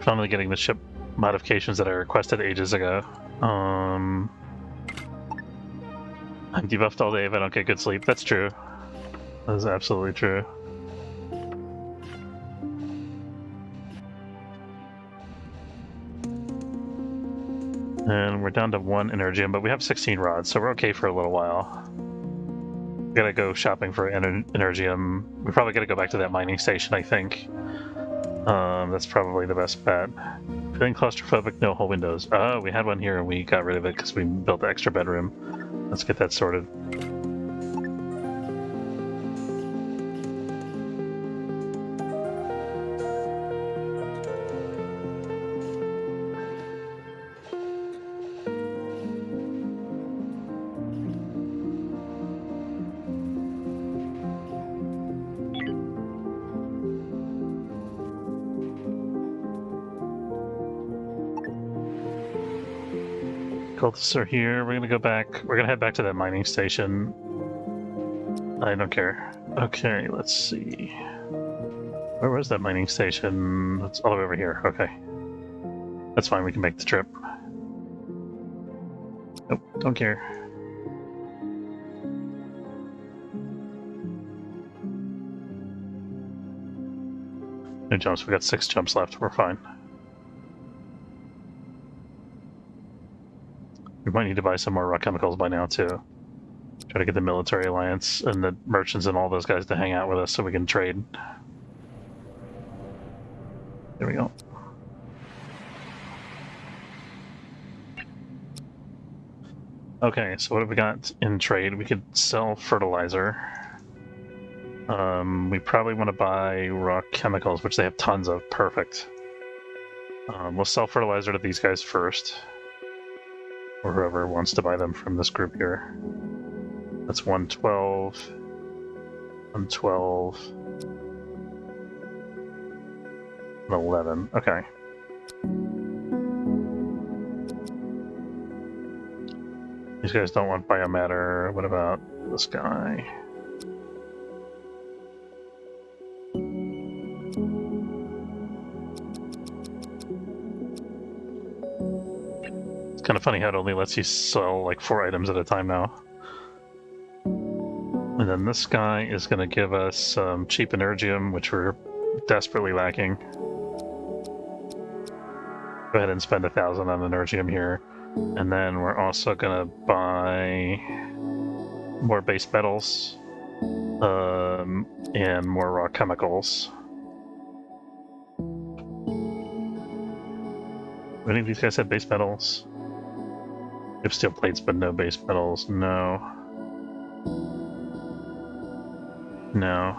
Finally getting the ship modifications that I requested ages ago. I'm debuffed all day if I don't get good sleep. That's true. That is absolutely true. And we're down to 1 Energium, but we have 16 rods, so we're okay for a little while. We gotta go shopping for Energium. We probably gotta go back to that mining station, I think. That's probably the best bet. Feeling claustrophobic, no whole windows. Oh, we had one here and we got rid of it because we built the extra bedroom. Let's get that sorted. Cultists are here. We're gonna go back. We're gonna head back to that mining station. I don't care. Okay, let's see. Where was that mining station? It's all the way over here. Okay. That's fine, we can make the trip. Nope, don't care. No jumps, we got 6 jumps left, we're fine. We might need to buy some more raw chemicals by now, too. Try to get the military alliance and the merchants and all those guys to hang out with us so we can trade. There we go. Okay, so what have we got in trade? We could sell fertilizer. We probably want to buy raw chemicals, which they have tons of. Perfect. We'll sell fertilizer to these guys first. Or whoever wants to buy them from this group here. That's 112. 112. 11. Okay. These guys don't want biomatter. What about this guy? It's kind of funny how it only lets you sell like 4 items at a time now. And then this guy is going to give us some cheap Energium, which we're desperately lacking. Go ahead and spend 1,000 on Energium here. And then we're also going to buy more base metals and more raw chemicals. I think these guys have base metals. They have steel plates, but no base metals. No. No.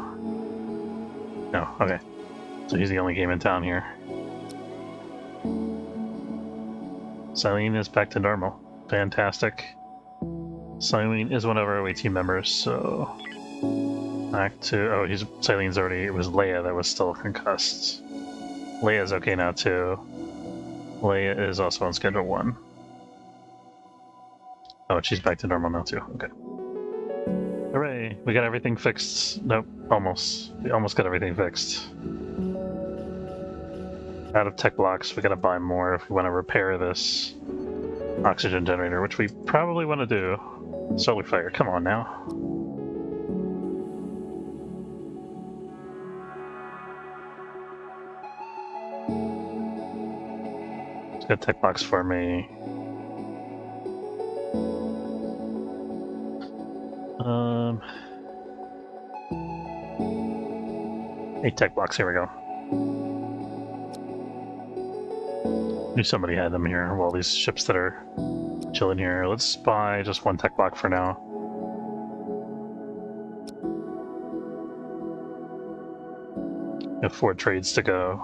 No, okay. So he's the only game in town here. Silene is back to normal. Fantastic. Silene is one of our away team members, so Back to... Oh, he's Silene's already... It was Leia that was still concussed. Leia's okay now, too. Leia is also on Schedule 1. Oh, and she's back to normal now, too. Okay. Hooray! We got everything fixed. Nope, almost. We almost got everything fixed. Out of tech blocks, we gotta buy more if we want to repair this oxygen generator, which we probably want to do. Solar fire, come on now. It's got tech blocks for me. 8 tech blocks, here we go. Knew somebody had them here. Well, these ships that are chilling here. Let's buy just 1 tech block for now. We have 4 trades to go.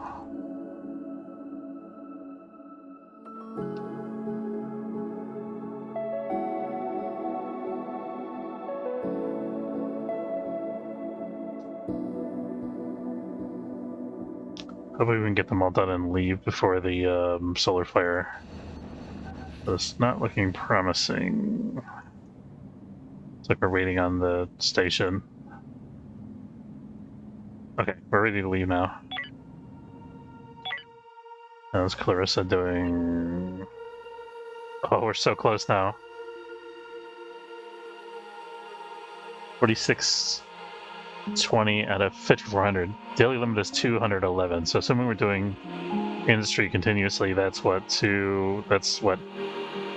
Hopefully we can get them all done and leave before the solar fire. But it's not looking promising. It's like we're waiting on the station. Okay, we're ready to leave now. How's Clarissa doing? Oh, we're so close now. 4620 out of 5400. Daily limit is 211. So assuming we're doing industry continuously, that's what,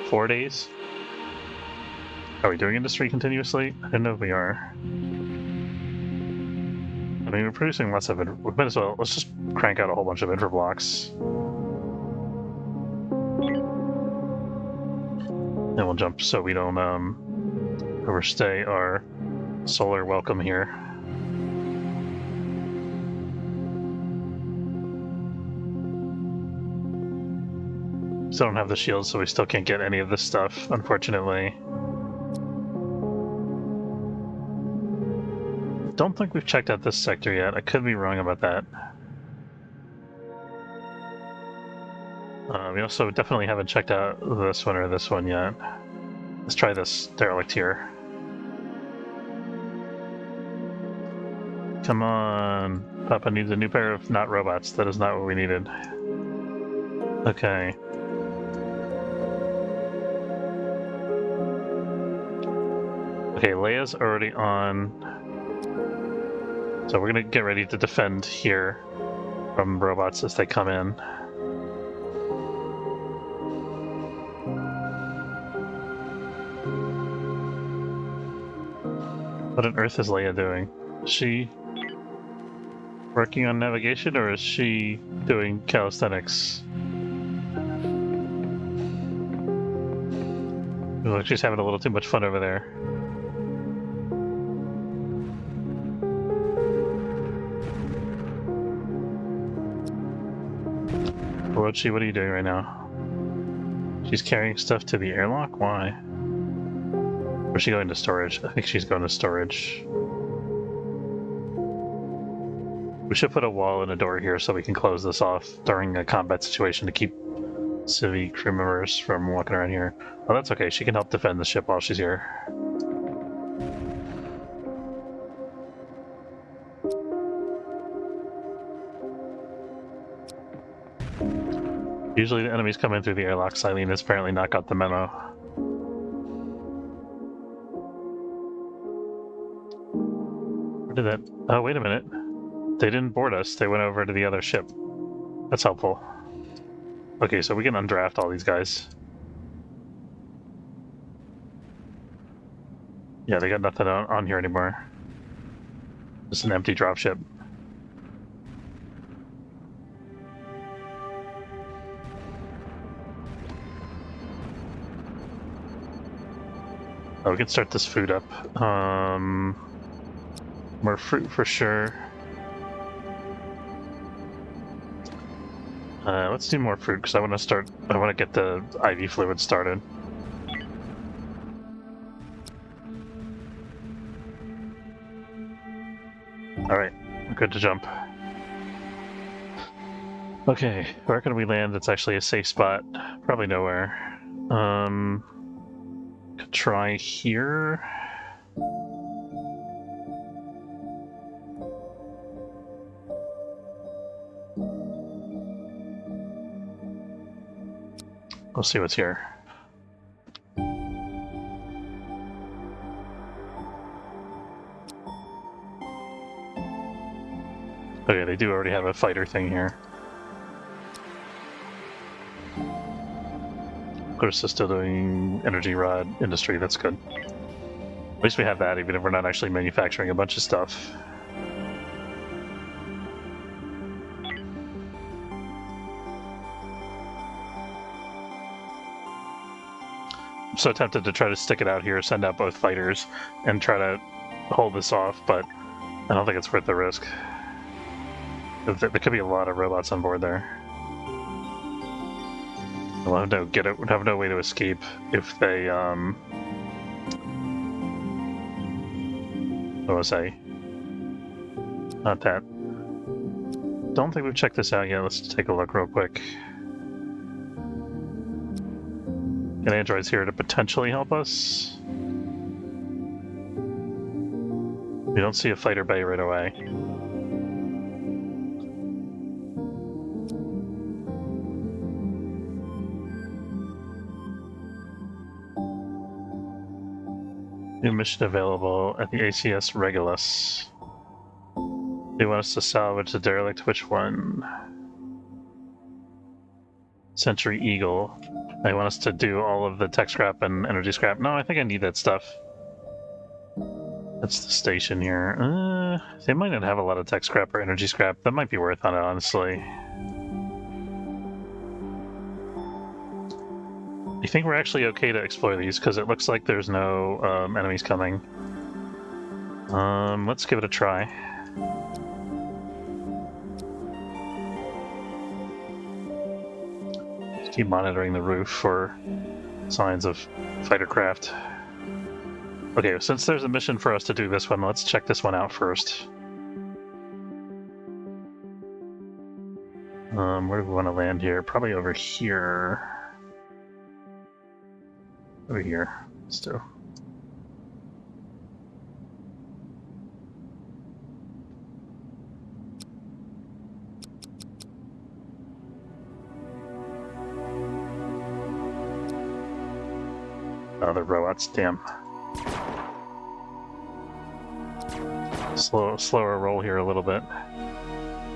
4 days? Are we doing industry continuously? I don't know if we are. I mean, we're producing lots of it. We might as well, let's just crank out a whole bunch of infra blocks. And we'll jump so we don't overstay our solar welcome here. Still don't have the shield, so we still can't get any of this stuff, unfortunately. Don't think we've checked out this sector yet. I could be wrong about that. We also definitely haven't checked out this one or this one yet. Let's try this derelict here. Come on. Papa needs a new pair of not robots. That is not what we needed. Okay. Okay, Leia's already on. So we're gonna get ready to defend here from robots as they come in. What on earth is Leia doing? Is she working on navigation, or is she doing calisthenics? Ooh, like she's having a little too much fun over there. Orochi, what are you doing right now? She's carrying stuff to the airlock? Why? Or is she going to storage? I think she's going to storage. We should put a wall and a door here so we can close this off during a combat situation to keep Civi crew members from walking around here. Oh, that's okay. She can help defend the ship while she's here. Usually the enemies come in through the airlock. Silene has apparently not got the memo. Where did that... Oh, wait a minute. They didn't board us. They went over to the other ship. That's helpful. Okay, so we can undraft all these guys. Yeah, they got nothing on here anymore. Just an empty dropship. Oh, we can start this food up. More fruit for sure. Let's do more fruit because I want to get the IV fluid started. Alright, we're good to jump. Okay, where can we land that's actually a safe spot? Probably nowhere. Could try here. We'll see what's here. Okay, they do already have a fighter thing here. Of course, they're still doing energy rod industry, that's good. At least we have that, even if we're not actually manufacturing a bunch of stuff. I'm so tempted to try to stick it out here, send out both fighters, and try to hold this off, but I don't think it's worth the risk. There could be a lot of robots on board there. We'll have no way to escape if they, what was I? Not that. Don't think we've checked this out yet. Let's take a look real quick. Get androids here to potentially help us. We don't see a fighter bay right away. New mission available at the ACS Regulus. They want us to salvage the derelict. Which one? Century Eagle. They want us to do all of the tech scrap and energy scrap. No, I think I need that stuff. That's the station here. They might not have a lot of tech scrap or energy scrap. That might be worth on it, honestly. I think we're actually okay to explore these because it looks like there's no enemies coming. Let's give it a try. Just keep monitoring the roof for signs of fighter craft. Okay, since there's a mission for us to do this one, let's check this one out first. Where do we want to land here? Probably over here. Over here. Let's do. Oh, the robots, damn. Slower roll here a little bit.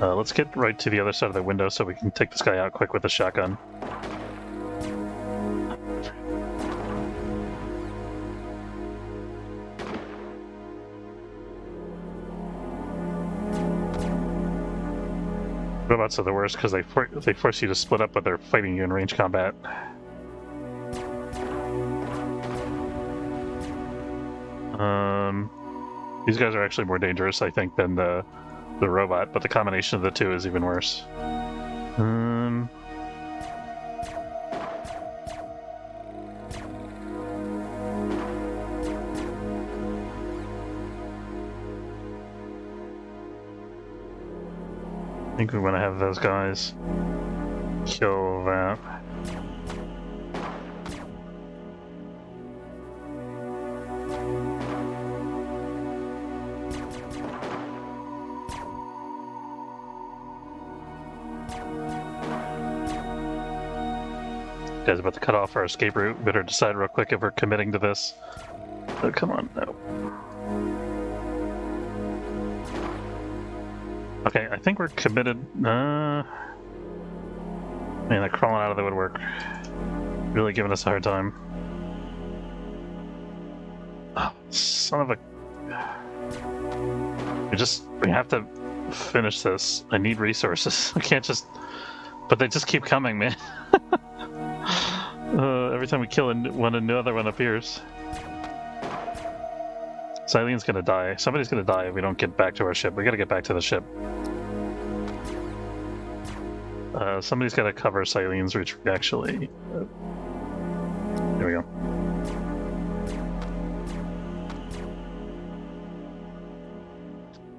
Let's get right to the other side of the window so we can take this guy out quick with a shotgun. Robots are the worst because they force you to split up when they're fighting you in range combat. These guys are actually more dangerous, I think, than the robot, but the combination of the two is even worse. I think we want to have those guys kill that. Guys about to cut off our escape route. Better decide real quick if we're committing to this. Oh, come on, no. Okay, I think we're committed. Man, they're crawling out of the woodwork. Really giving us a hard time. Oh, son of a... We have to finish this. I need resources. I can't just... But they just keep coming, man. Every time we kill one, another one appears. Silene's gonna die. Somebody's gonna die if we don't get back to our ship. We gotta get back to the ship. Somebody's gotta cover Silene's retreat, actually. There we go.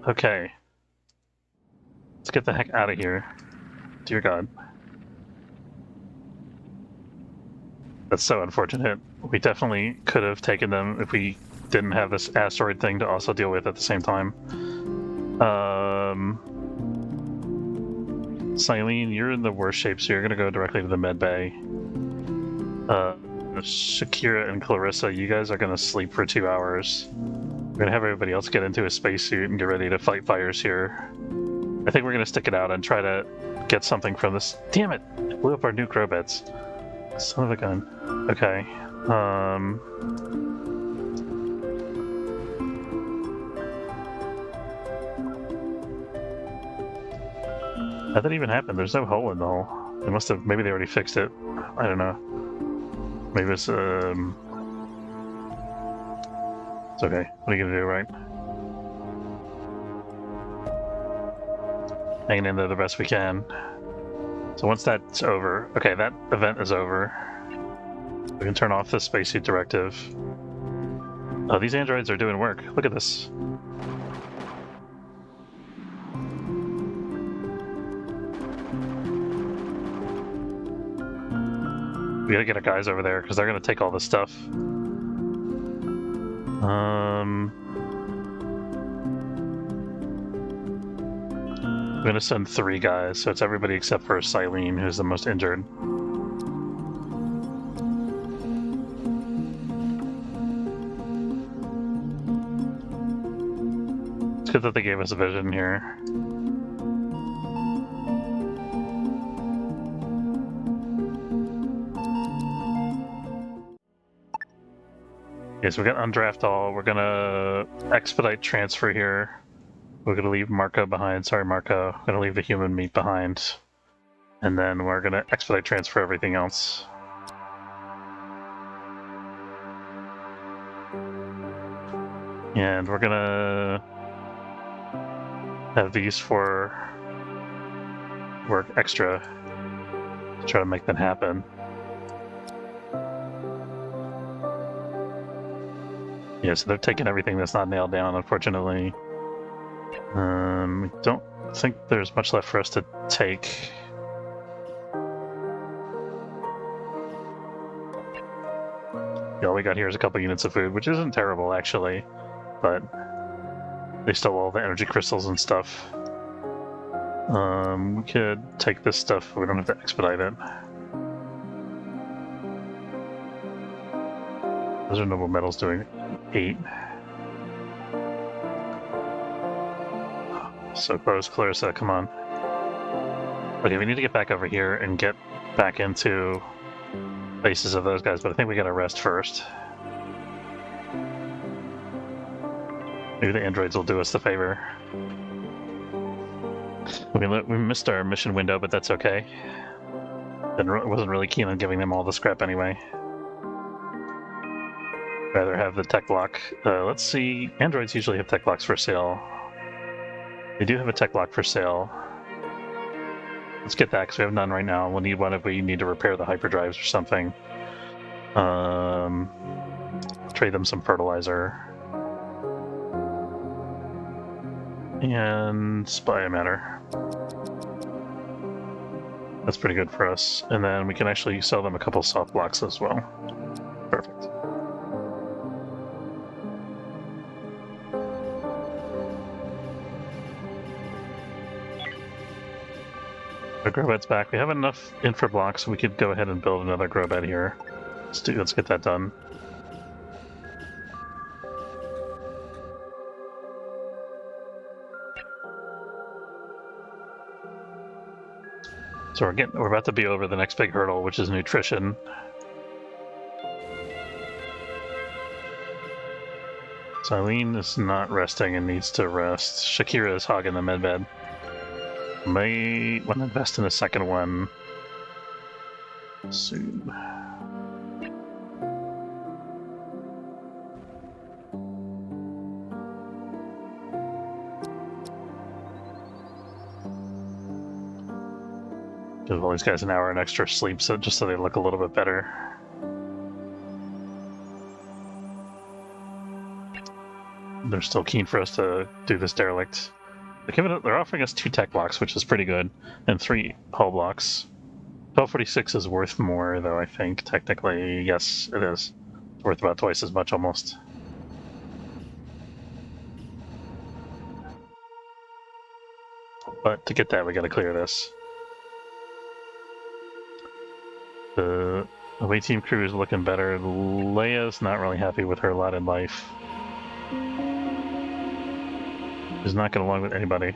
Okay. get the heck out of here. Dear God. That's so unfortunate. We definitely could have taken them if we didn't have this asteroid thing to also deal with at the same time. Silene, you're in the worst shape, so you're going to go directly to the med bay. Shakira and Clarissa, you guys are going to sleep for 2 hours. We're going to have everybody else get into a spacesuit and get ready to fight fires here. I think we're going to stick it out and try to get something from this. Damn it! It blew up our nuke robots. Son of a gun. Okay. How'd that even happen? There's no hole in the hull. They must have. Maybe they already fixed it. I don't know. Maybe it's It's okay. What are you gonna do, right? Hanging in there the best we can. So once that's over, okay, that event is over. We can turn off the spacesuit directive. Oh, these androids are doing work. Look at this. We gotta get our guys over there because they're gonna take all this stuff. I'm gonna send 3 guys, so it's everybody except for Silene, who's the most injured. It's good that they gave us a vision here. Okay, so we got undraft all. We're gonna expedite transfer here. We're gonna leave Marco behind. Sorry, Marco. We're gonna leave the human meat behind. And then we're gonna expedite transfer everything else. And we're gonna have these 4 work extra to try to make that happen. Yeah, so they're taking everything that's not nailed down, unfortunately. I don't think there's much left for us to take. All we got here is a couple units of food, which isn't terrible, actually. But they stole all the energy crystals and stuff. We could take this stuff. We don't have to expedite it. Those are noble metals doing 8. So close, Clarissa, come on. Okay, we need to get back over here and get back into bases of those guys, but I think we gotta rest first. Maybe the androids will do us the favor. We missed our mission window, but that's okay. Wasn't really keen on giving them all the scrap anyway. Rather have the tech block. Let's see. Androids usually have tech blocks for sale. They do have a tech block for sale. Let's get that because we have none right now. We'll need one if we need to repair the hyperdrives or something. Trade them some fertilizer. And biomatter. That's pretty good for us. And then we can actually sell them a couple soft blocks as well. Perfect. Our Grobet's back. We have enough infra blocks, so we could go ahead and build another Grobet here. Let's get that done. So we're about to be over the next big hurdle, which is nutrition. Silene is not resting and needs to rest. Shakira is hogging the medbed. May want to invest in a second one soon. Give all these guys an hour and extra sleep, so just so they look a little bit better. They're still keen for us to do this derelict. They're offering us 2 tech blocks, which is pretty good, and 3 hull blocks. 1246 is worth more, though, I think. Technically, yes, it is. It's worth about twice as much, almost. But to get that, we gotta clear this. The away team crew is looking better. Leia's not really happy with her lot in life. She's not getting along with anybody.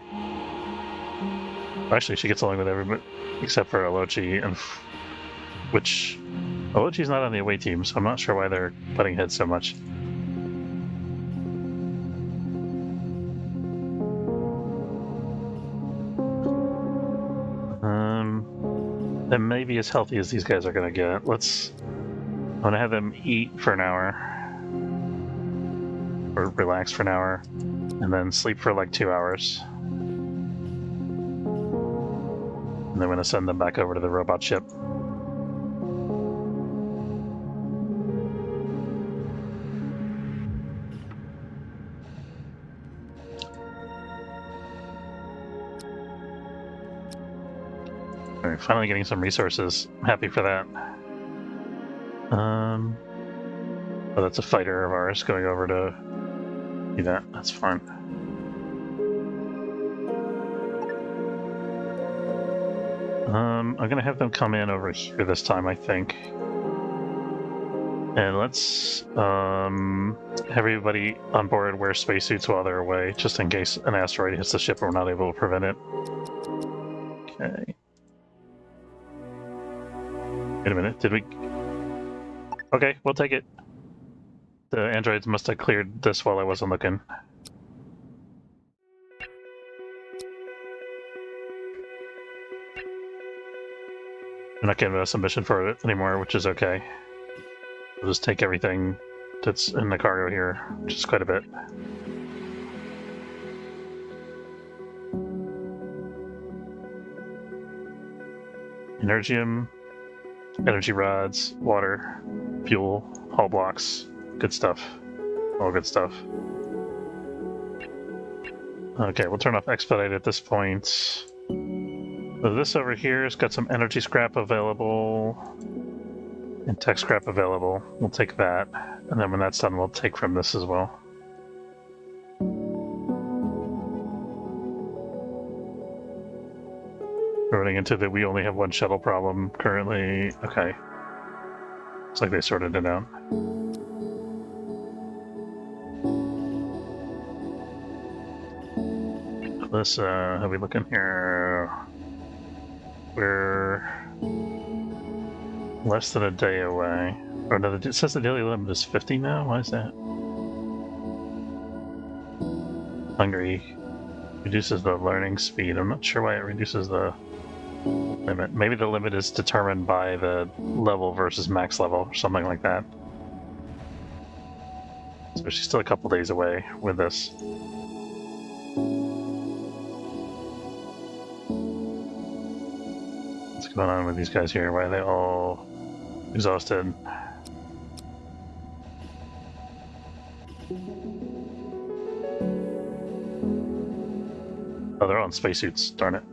Actually, she gets along with everybody except for Olochi, and which Olochi's not on the away team, so I'm not sure why they're butting heads so much. They may be as healthy as these guys are gonna get. I'm gonna have them eat for an hour, or relax for an hour, and then sleep for like 2 hours. And then I'm gonna send them back over to the robot ship. Alright, finally getting some resources. I'm happy for that. Oh, that's a fighter of ours going over to do that. That's fine. I'm gonna have them come in over here this time, I think. And let's have everybody on board wear spacesuits while they're away, just in case an asteroid hits the ship and we're not able to prevent it. Okay. Wait a minute, did we... Okay, we'll take it. The androids must have cleared this while I wasn't looking. They're not giving us a mission for it anymore, which is okay. We'll just take everything that's in the cargo here, which is quite a bit. Energium, energy rods, water, fuel, hull blocks. Good stuff. All good stuff. Okay, we'll turn off Expedite at this point. So this over here has got some energy scrap available and tech scrap available. We'll take that. And then when that's done, we'll take from this as well. Running into the we only have one shuttle problem currently. Okay. Looks like they sorted it out. Let's, how we looking here? We're less than a day away. Oh no, it says the daily limit is 50 now? Why is that? Hungry reduces the learning speed. I'm not sure why it reduces the limit. Maybe the limit is determined by the level versus max level or something like that. So she's still a couple days away with this. What's going on with these guys here? Why are they all exhausted? Oh, they're on spacesuits, darn it.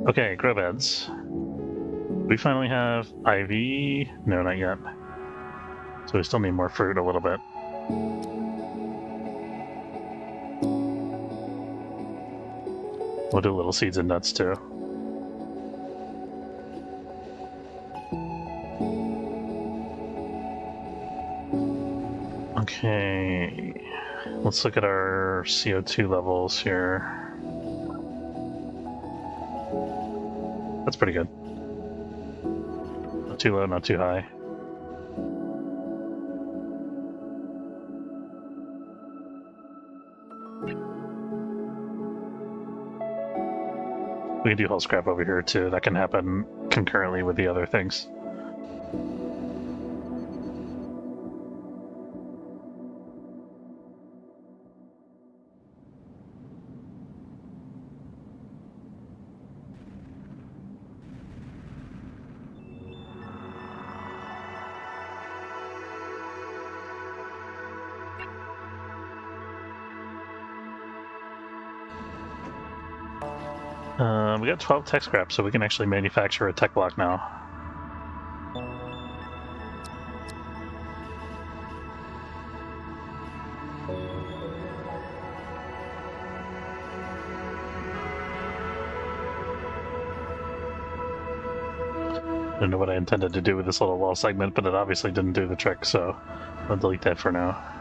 Okay, grow beds. We finally have IV. No, not yet. So we still need more fruit a little bit. We'll do little seeds and nuts too. Okay, let's look at our CO2 levels here. That's pretty good. Not too low, not too high. We can do hull scrap over here too. That can happen concurrently with the other things. We got 12 tech scrap, so we can actually manufacture a tech block now. I don't know what I intended to do with this little wall segment, but it obviously didn't do the trick, so I'll delete that for now.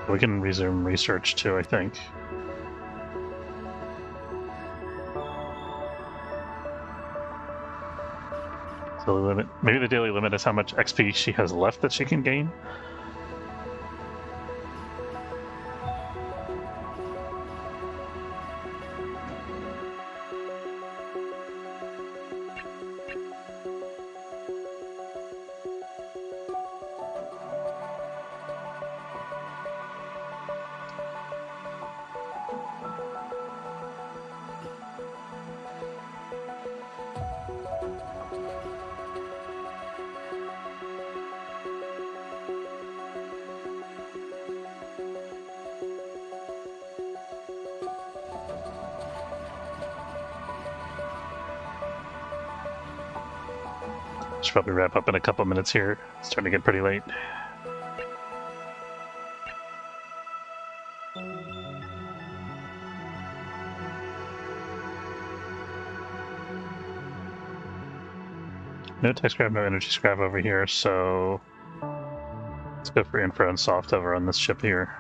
We can resume research too, I think. So the limit, maybe the daily limit is how much XP she has left that she can gain. Should probably wrap up in a couple minutes here. It's starting to get pretty late. No tech scrap, no energy scrap over here, so let's go for infra and soft over on this ship here.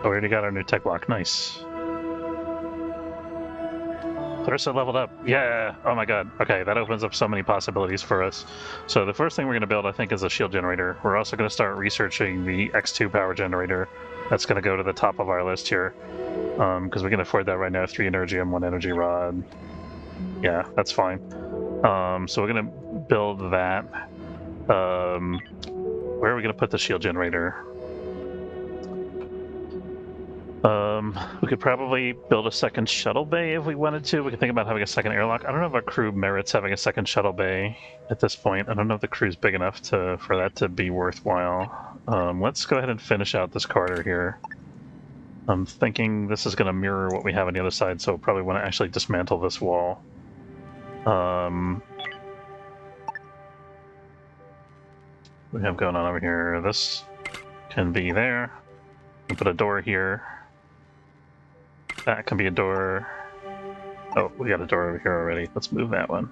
Oh, we already got our new tech block. Nice. Thursa leveled up. Yeah. Oh my god. Okay, that opens up so many possibilities for us. So the first thing we're going to build, I think, is a shield generator. We're also going to start researching the X2 power generator. That's going to go to the top of our list here. Because we can afford that right now. 3 energium, 1 energy rod. Yeah, that's fine. So we're going to build that. Where are we going to put the shield generator? We could probably build a second shuttle bay if we wanted to. We could think about having a second airlock. I don't know if our crew merits having a second shuttle bay at this point. I don't know if the crew's big enough for that to be worthwhile. Let's go ahead and finish out this corridor here. I'm thinking this is going to mirror what we have on the other side, so we'll probably want to actually dismantle this wall. We have going on over here. This can be there. We'll put a door here. That can be a door. Oh, we got a door over here already. Let's move that one.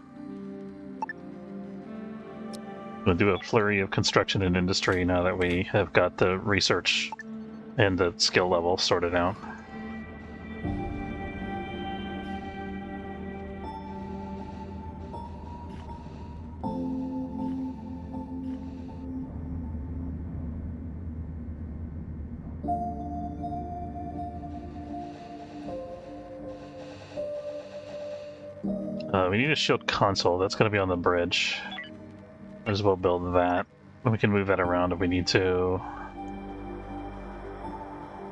We'll do a flurry of construction and industry now that we have got the research and the skill level sorted out. We need a shield console. That's going to be on the bridge. Might as well build that. We can move that around if we need to.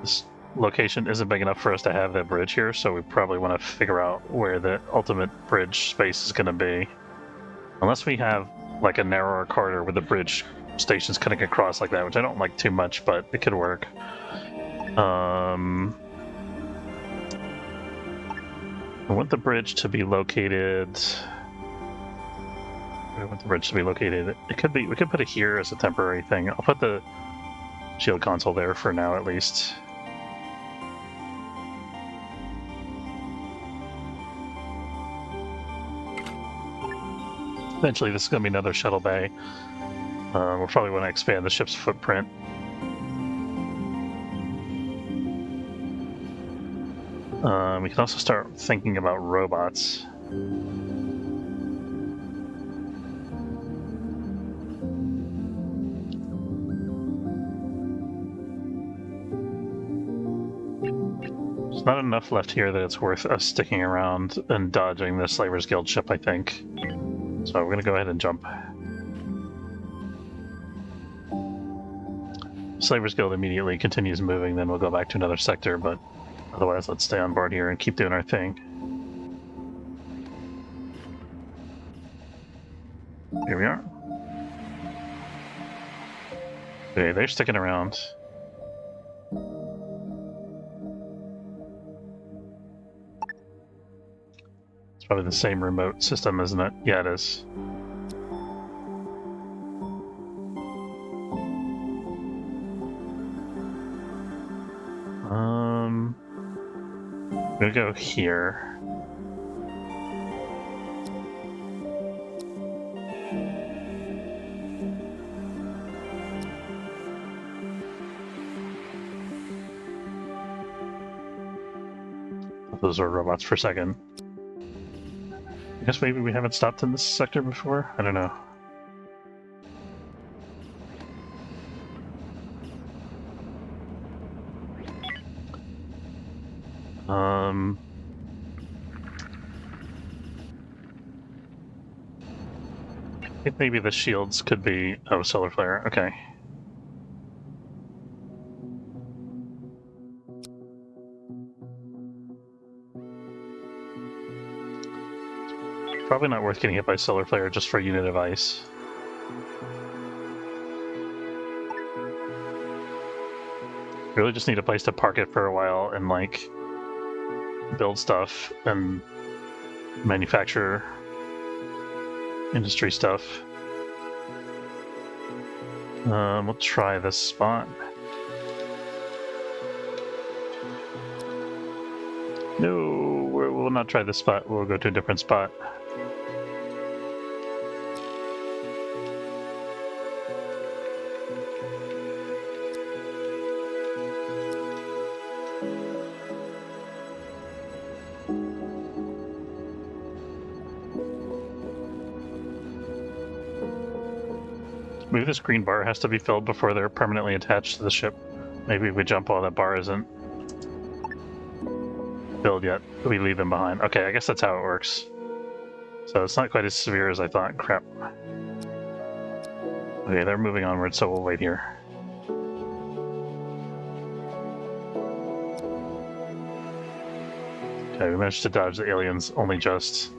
This location isn't big enough for us to have that bridge here, so we probably want to figure out where the ultimate bridge space is going to be. Unless we have like a narrower corridor with the bridge stations cutting across like that, which I don't like too much, but it could work. I want the bridge to be located. I want the bridge to be located. It could be. We could put it here as a temporary thing. I'll put the shield console there for now, at least. Eventually, this is going to be another shuttle bay. We'll probably want to expand the ship's footprint. We can also start thinking about robots. There's not enough left here that it's worth us sticking around and dodging the Slavers Guild ship, I think. So we're going to go ahead and jump. Slavers Guild immediately continues moving, then we'll go back to another sector, but otherwise let's stay on board here and keep doing our thing. Here we are. Okay, they're sticking around. It's probably the same remote system, isn't it? Yeah, it is. I'm gonna go here. Those are robots for a second. I guess maybe we haven't stopped in this sector before? I don't know. I think maybe the shields could be... Oh, solar flare, okay. Probably not worth getting hit by solar flare just for a unit of ice. Really just need a place to park it for a while and, like, build stuff and manufacture industry stuff. We'll try this spot. No, we'll not try this spot. We'll go to a different spot. Maybe this green bar has to be filled before they're permanently attached to the ship. Maybe if we jump while that bar isn't filled yet, we leave them behind. Okay, I guess that's how it works. So it's not quite as severe as I thought. Crap. Okay, they're moving onward, so we'll wait here. Okay, we managed to dodge the aliens only just.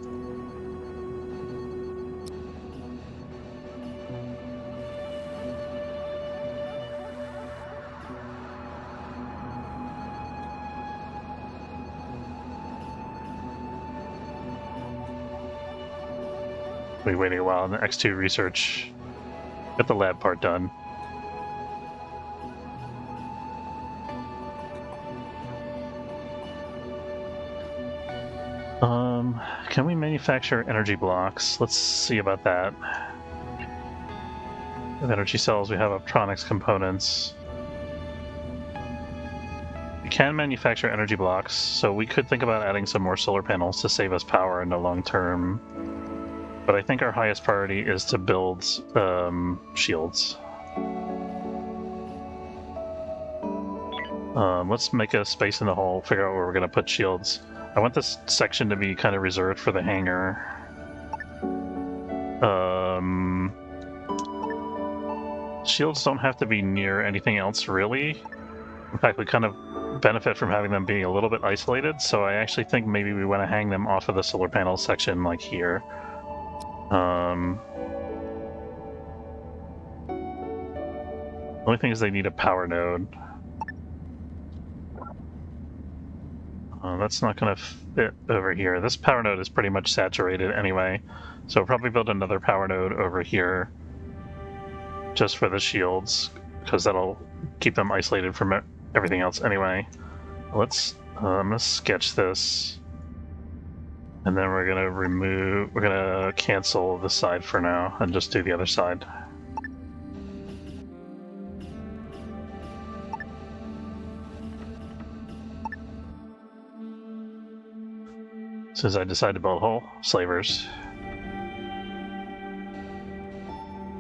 We're waiting a while on the X2 research. Get the lab part done. Can we manufacture energy blocks? Let's see about that. With energy cells, we have optronics components. We can manufacture energy blocks, so we could think about adding some more solar panels to save us power in the long term. But I think our highest priority is to build shields. Let's make a space in the hull, figure out where we're going to put shields. I want this section to be kind of reserved for the hangar. Shields don't have to be near anything else, really. In fact, we kind of benefit from having them being a little bit isolated, so I actually think maybe we want to hang them off of the solar panel section, like here. The only thing is they need a power node. That's not going to fit over here. This power node is pretty much saturated anyway, so we'll probably build another power node over here just for the shields, because that'll keep them isolated from everything else anyway. Let's, I'm going to sketch this, and then we're going to cancel this side for now and just do the other side. Since I decided to build hull, slavers.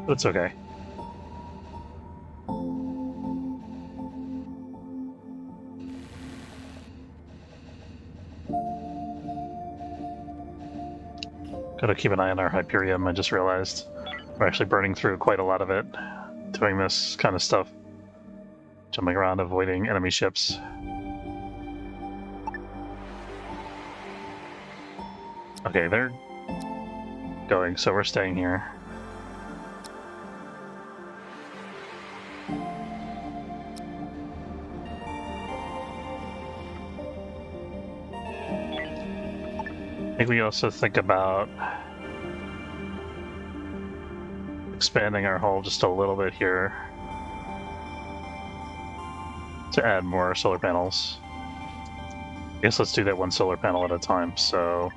But it's okay. Gotta keep an eye on our Hyperium. I just realized we're actually burning through quite a lot of it doing this kind of stuff. Jumping around, avoiding enemy ships. Okay, they're going, so we're staying here. I think we also think about expanding our hull just a little bit here to add more solar panels. I guess let's do that one solar panel at a time, so...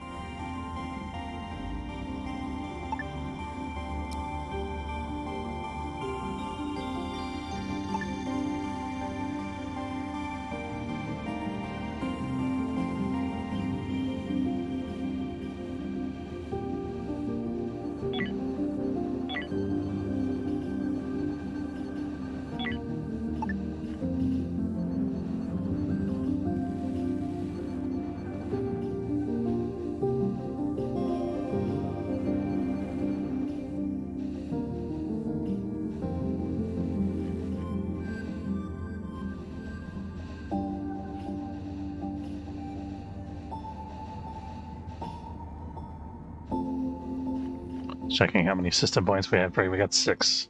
Checking how many system points we have. Right, we got 6.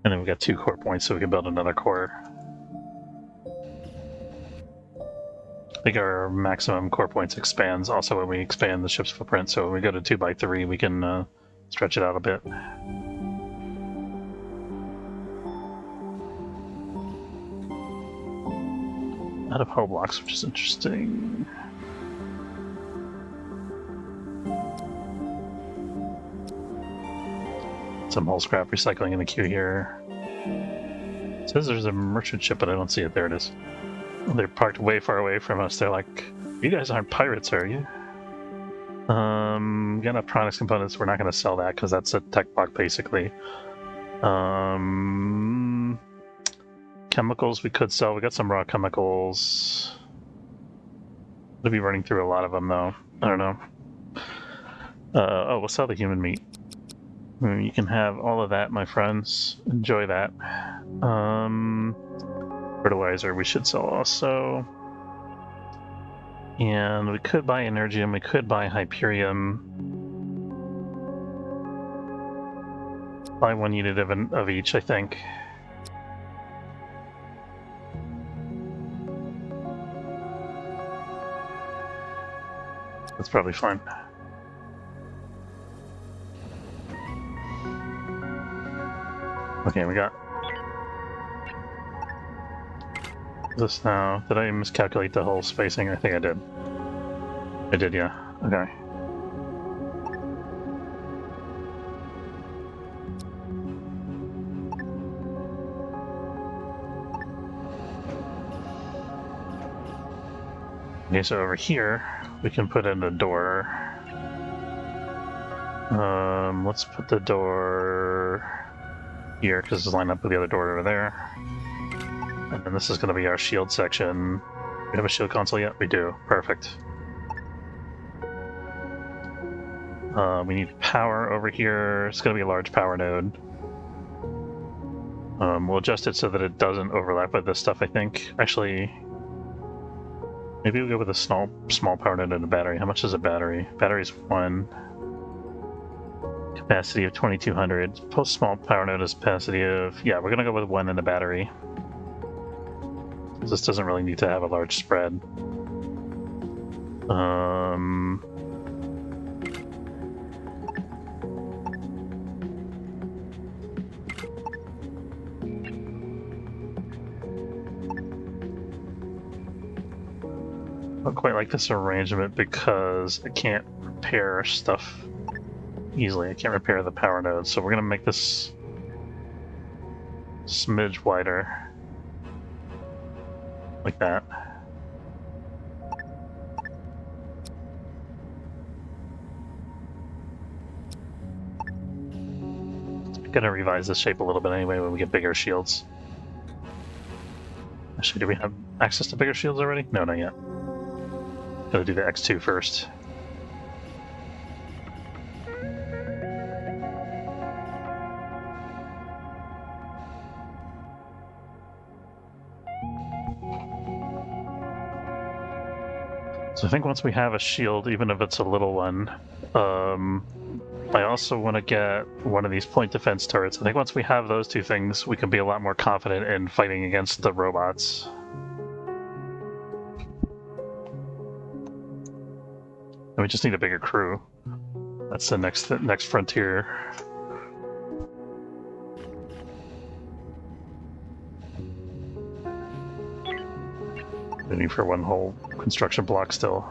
And then we got 2 core points, so we can build another core. I think our maximum core points expands also when we expand the ship's footprint, so when we go to 2x3, we can stretch it out a bit. Out of hull blocks, which is interesting. Some hull scrap recycling in the queue here. It says there's a merchant ship, but I don't see it. There it is. They're parked way far away from us. They're like, you guys aren't pirates, are you? Got enough products components. We're not going to sell that because that's a tech block, basically. Chemicals we could sell. We got some raw chemicals. We'll be running through a lot of them, though. I don't know. Oh, we'll sell the human meat. You can have all of that, my friends. Enjoy that. Fertilizer we should sell also. And we could buy Energium, we could buy Hyperium. Buy 1 unit of each, I think. That's probably fine. Okay, we got this now. Did I miscalculate the whole spacing? I think I did. I did, yeah. Okay. Okay, so over here, we can put in a door. Let's put the door here, because it's lined up with the other door over there. And then this is going to be our shield section. We have a shield console yet? We do. Perfect. We need power over here. It's going to be a large power node. We'll adjust it so that it doesn't overlap with this stuff, I think. Actually, maybe we'll go with a small power node and a battery. How much is a battery? Battery's 1. Capacity of 2200. Post small power node is capacity of... Yeah, we're going to go with 1 and a battery. This doesn't really need to have a large spread. I don't quite like this arrangement because I can't repair stuff easily. I can't repair the power node, so we're going to make this smidge wider. Like that. Gonna revise this shape a little bit anyway when we get bigger shields. Actually, do we have access to bigger shields already? No, not yet. Gotta do the X2 first. So I think once we have a shield, even if it's a little one, I also want to get one of these point defense turrets. I think once we have those two things, we can be a lot more confident in fighting against the robots. And we just need a bigger crew. That's the next frontier. We need for one whole construction block still.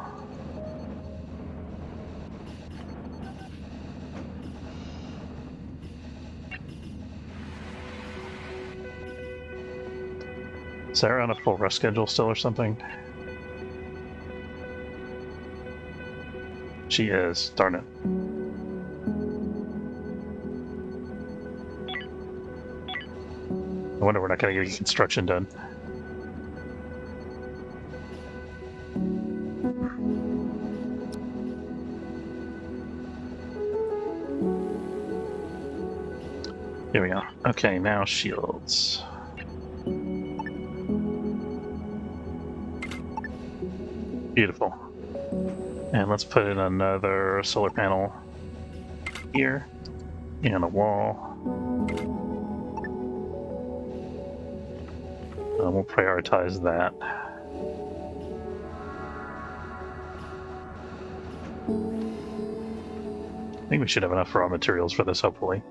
Is Sarah on a full rest schedule still or something? She is, darn it. I wonder we're not going to get construction done. Here we go. Okay, now shields. Beautiful. And let's put in another solar panel here and a wall. We'll prioritize that. I think we should have enough raw materials for this, hopefully.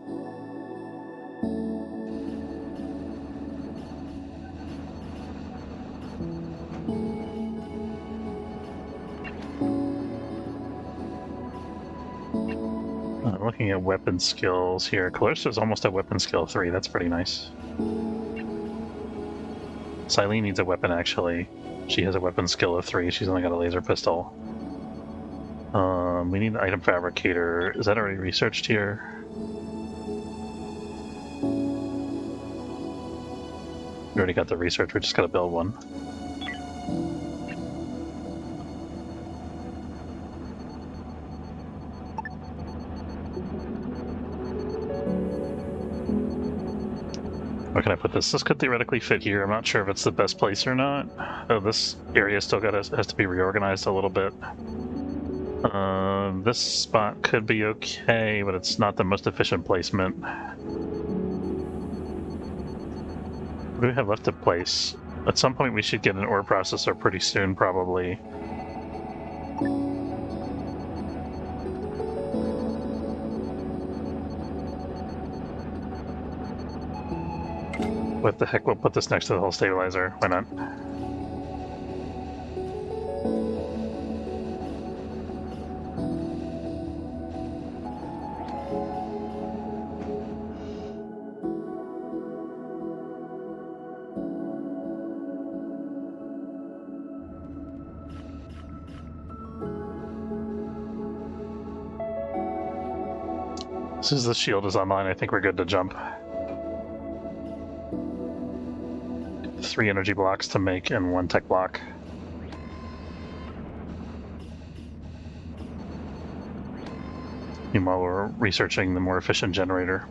Looking at weapon skills here. Callista's almost at weapon skill 3. That's pretty nice. Silene needs a weapon, actually. She has a weapon skill of 3. She's only got a laser pistol. We need an item fabricator. Is that already researched here? We already got the research. We just got to build one. Where can I put this? This could theoretically fit here. I'm not sure if it's the best place or not. Oh, this area still has to be reorganized a little bit. This spot could be okay, but it's not the most efficient placement. What do we have left to place? At some point we should get an ore processor pretty soon, probably. What the heck, we'll put this next to the whole stabilizer. Why not? As soon as the shield is online, I think we're good to jump. 3 energy blocks to make and 1 tech block. Meanwhile, we're researching the more efficient generator.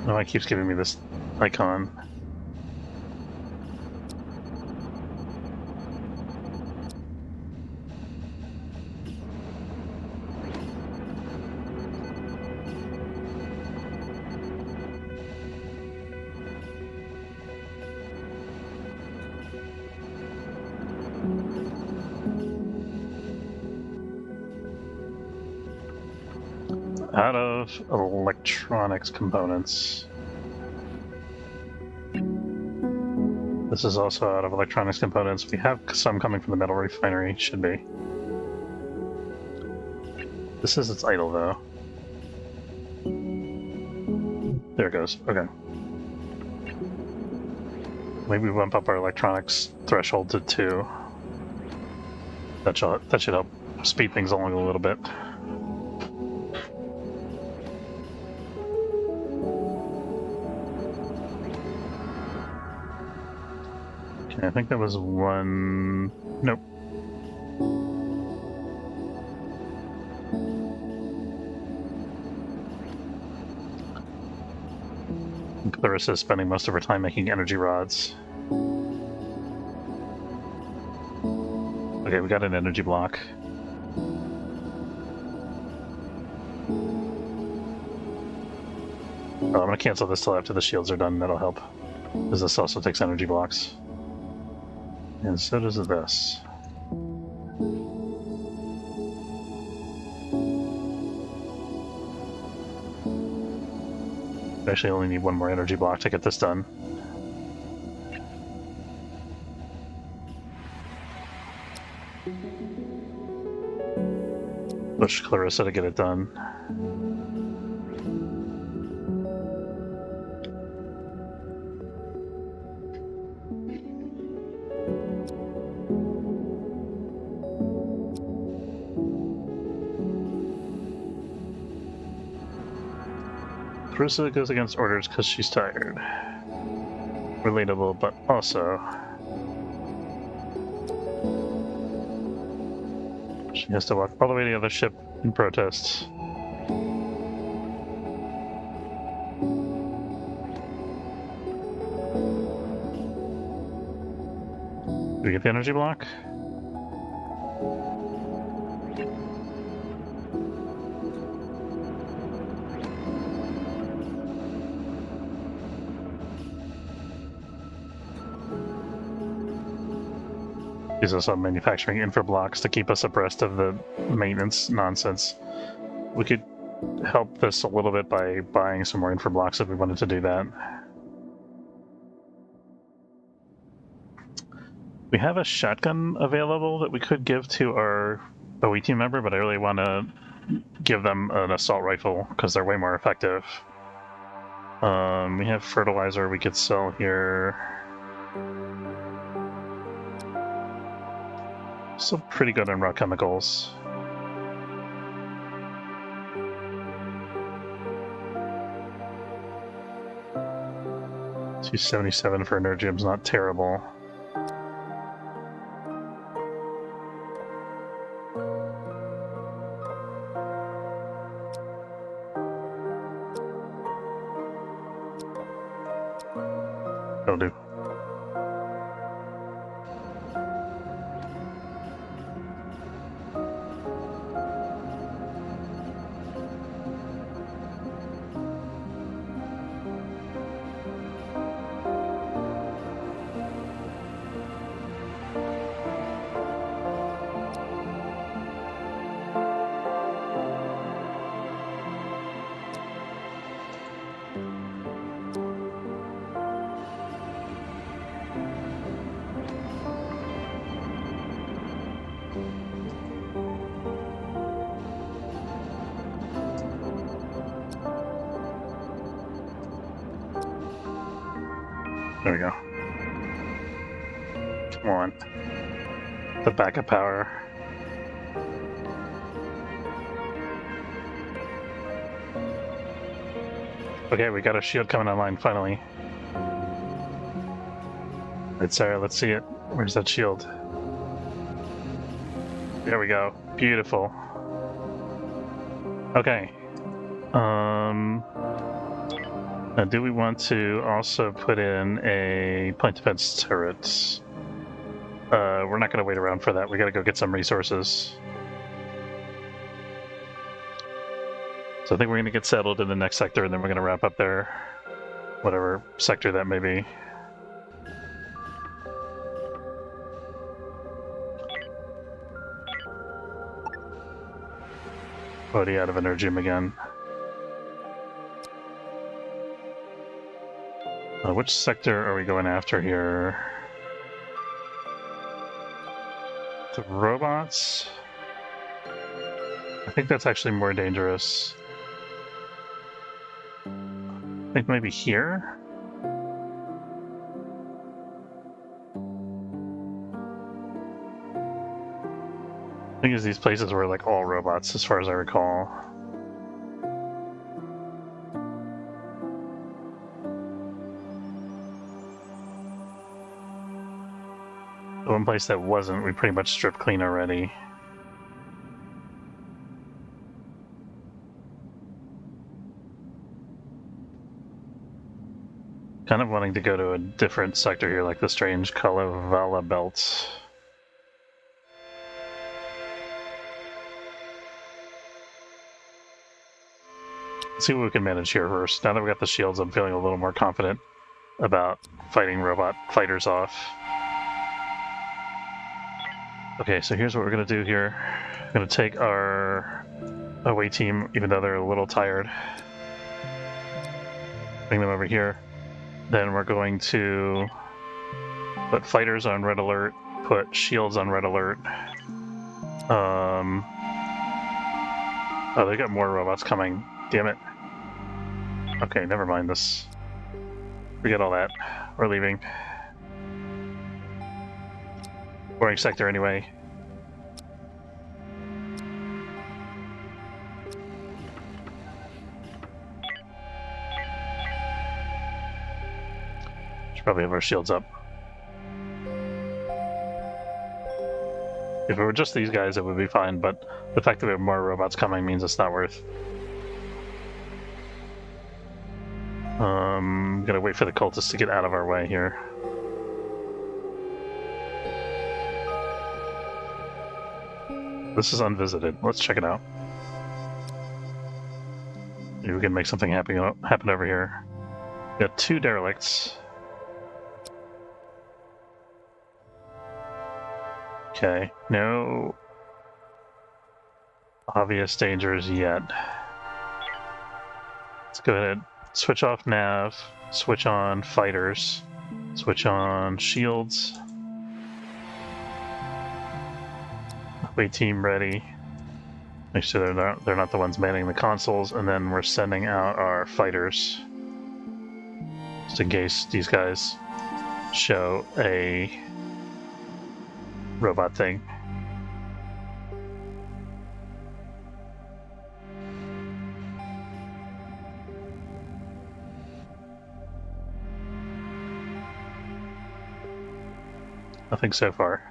Oh, it keeps giving me this icon. Out of electronics components. This is also out of electronics components. We have some coming from the metal refinery, should be. This is its idle, though. There it goes. Okay. Maybe we bump up our electronics threshold to 2. That should help speed things along a little bit. Okay, I think that was 1... Nope. Clarissa is spending most of her time making energy rods. Okay, we got an energy block. Oh, I'm gonna cancel this till after the shields are done, that'll help. Because this also takes energy blocks. And so does this. I actually only need one more energy block to get this done. Push Clarissa to get it done. Clarissa goes against orders because she's tired. Relatable, but also she has to walk all the way to the other ship in protest. Do we get the energy block? Use us on manufacturing infra blocks to keep us abreast of the maintenance nonsense. We could help this a little bit by buying some more infra blocks if we wanted to do that. We have a shotgun available that we could give to our OE team member, but I really want to give them an assault rifle because they're way more effective. We have fertilizer we could sell here. Still pretty good on raw chemicals. $277 for Energium's not terrible. That'll do. There we go. Come on. The backup power. Okay, we got a shield coming online finally. Alright, Sarah, let's see it. Where's that shield? There we go. Beautiful. Okay. Now do we want to also put in a point defense turret? We're not going to wait around for that. We got to go get some resources. So I think we're going to get settled in the next sector, and then we're going to wrap up there, whatever sector that may be. Already out of Energium again. Which sector are we going after here? The robots? I think that's actually more dangerous. I think maybe here? I think it's these places were like all robots as far as I recall. The one place that wasn't, we pretty much stripped clean already. Kind of wanting to go to a different sector here, like the strange Kalevala belt. Let's see what we can manage here first. Now that we got the shields, I'm feeling a little more confident about fighting robot fighters off. Okay, so here's what we're going to do here. We're going to take our away team, even though they're a little tired. Bring them over here. Then we're going to put fighters on red alert, put shields on red alert. Oh, they got more robots coming. Damn it. Okay, never mind this. Forget all that. We're leaving. Boring sector anyway. Should probably have our shields up. If it were just these guys, it would be fine, but the fact that we have more robots coming means it's not worth. Gotta wait for the cultists to get out of our way here. This is unvisited. Let's check it out. Maybe we can make something happen over here. We got 2 derelicts. Okay, no obvious dangers yet. Let's go ahead, switch off nav, switch on fighters, switch on shields. Away team ready. Make sure they're not the ones manning the consoles, and then we're sending out our fighters just in case these guys show a robot thing. Nothing so far.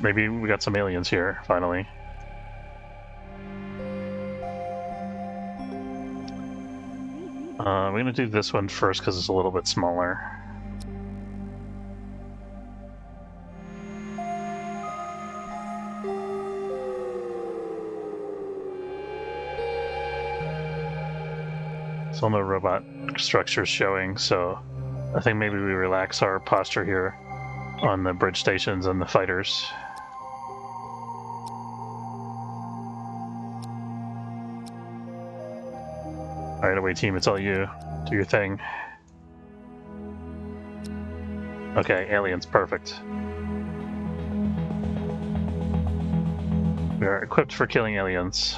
Maybe we got some aliens here finally. We're gonna do this one first because it's a little bit smaller. Still no robot structures showing, so I think maybe we relax our posture here on the bridge stations and the fighters. Alright, away team, it's all you. Do your thing. Okay, aliens, perfect. We are equipped for killing aliens.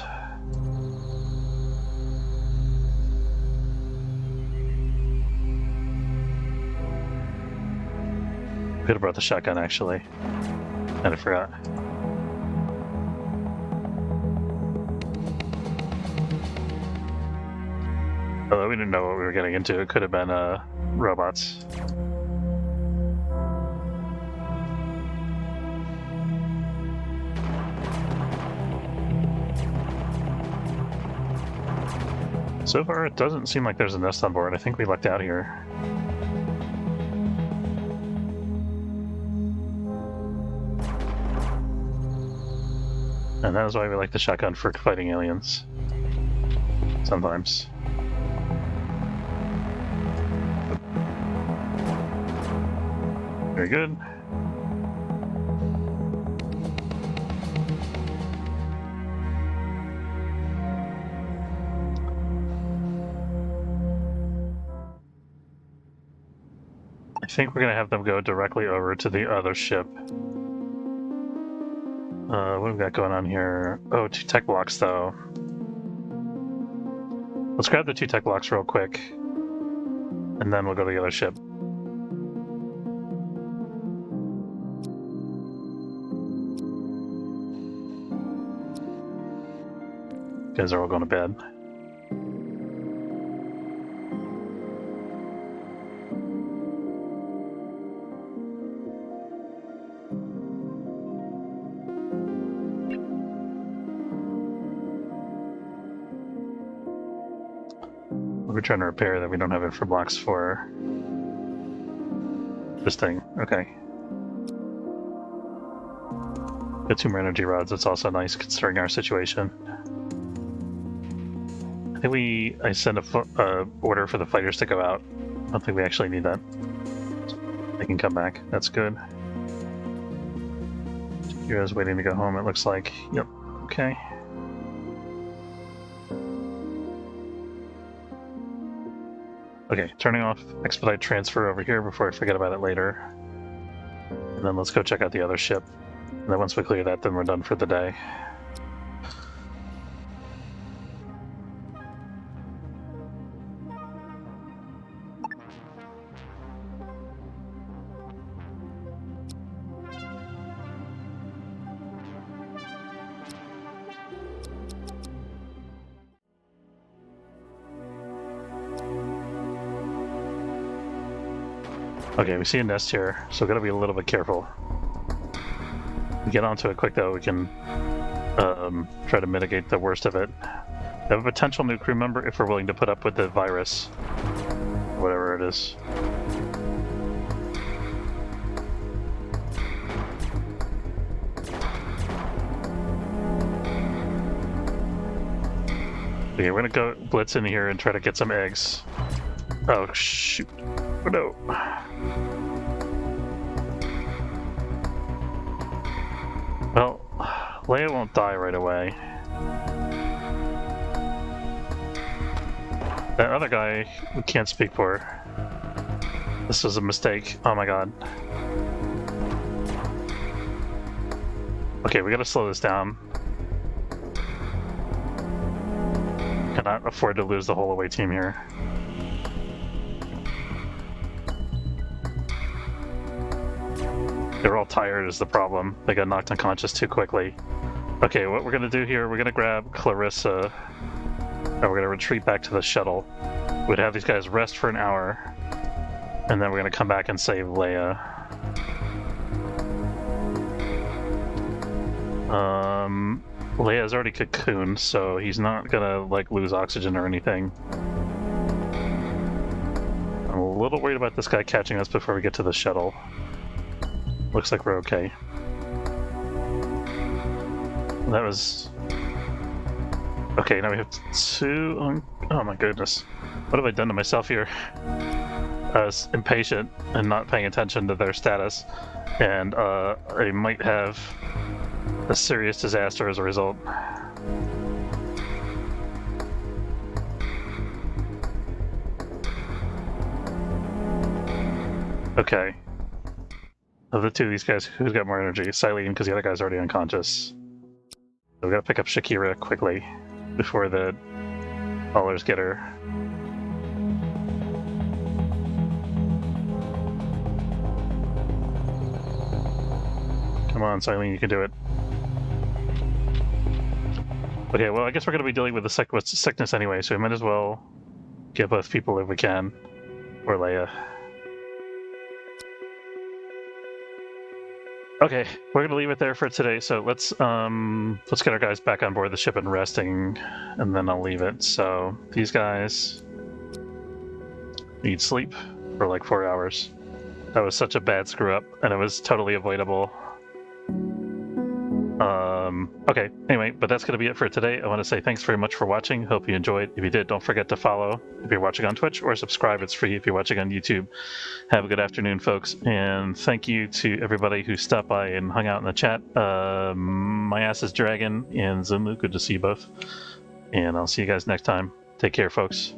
Could have brought the shotgun, actually. And I forgot. Although we didn't know what we were getting into, it could have been robots. So far, it doesn't seem like there's a nest on board. I think we lucked out here. And that is why we like the shotgun for fighting aliens. Sometimes. Very good. I think we're going to have them go directly over to the other ship. What have we got going on here? Oh, 2 tech blocks, though. Let's grab the 2 tech blocks real quick, and then we'll go to the other ship. You guys are all going to bed. we're trying to repair that we don't have infra blocks for this thing. Okay. Got 2 more energy rods. That's also nice considering our situation. I think I sent a order for the fighters to go out. I don't think we actually need that. They can come back. That's good. You guys waiting to go home, it looks like. Yep. Okay. Okay, turning off expedite transfer over here before I forget about it later. And then let's go check out the other ship. And then once we clear that, then we're done for the day. Okay, we see a nest here, so gotta be a little bit careful. We get onto it quick though, we can try to mitigate the worst of it. We have a potential new crew member if we're willing to put up with the virus. Whatever it is. Okay, we're gonna go blitz in here and try to get some eggs. Oh shoot. Oh no. Well, Leia won't die right away. That other guy, we can't speak for. This was a mistake. Oh my god. Okay, we gotta slow this down. Cannot afford to lose the whole away team here. They're all tired is the problem. They got knocked unconscious too quickly. Okay, what we're gonna do here, we're gonna grab Clarissa, and we're gonna retreat back to the shuttle. We'd have these guys rest for an hour, and then we're gonna come back and save Leia. Leia's already cocooned, so he's not gonna, like, lose oxygen or anything. I'm a little worried about this guy catching us before we get to the shuttle. Looks like we're okay. That was... Okay, now we have 2... Oh my goodness. What have I done to myself here? I was impatient and not paying attention to their status, and I might have a serious disaster as a result. Okay. Of the two of these guys, who's got more energy? Silene, because the other guy's already unconscious. So we gotta pick up Shakira quickly before the haulers get her. Come on, Silene, you can do it. Okay, well, I guess we're gonna be dealing with the sickness anyway, so we might as well get both people if we can. Or Leia. Okay, we're gonna leave it there for today. So let's get our guys back on board the ship and resting, and then I'll leave it. So these guys need sleep for like 4 hours. That was such a bad screw up, and it was totally avoidable. Okay, anyway, but that's gonna be it for today. I want to say thanks very much for watching. Hope you enjoyed. If you did, don't forget to follow if you're watching on Twitch, or subscribe. It's free if you're watching on YouTube. Have a good afternoon, folks, and thank you to everybody who stopped by and hung out in the chat. My ass is Dragon and Zunlu. Good to see you both, and I'll see you guys next time. Take care, folks.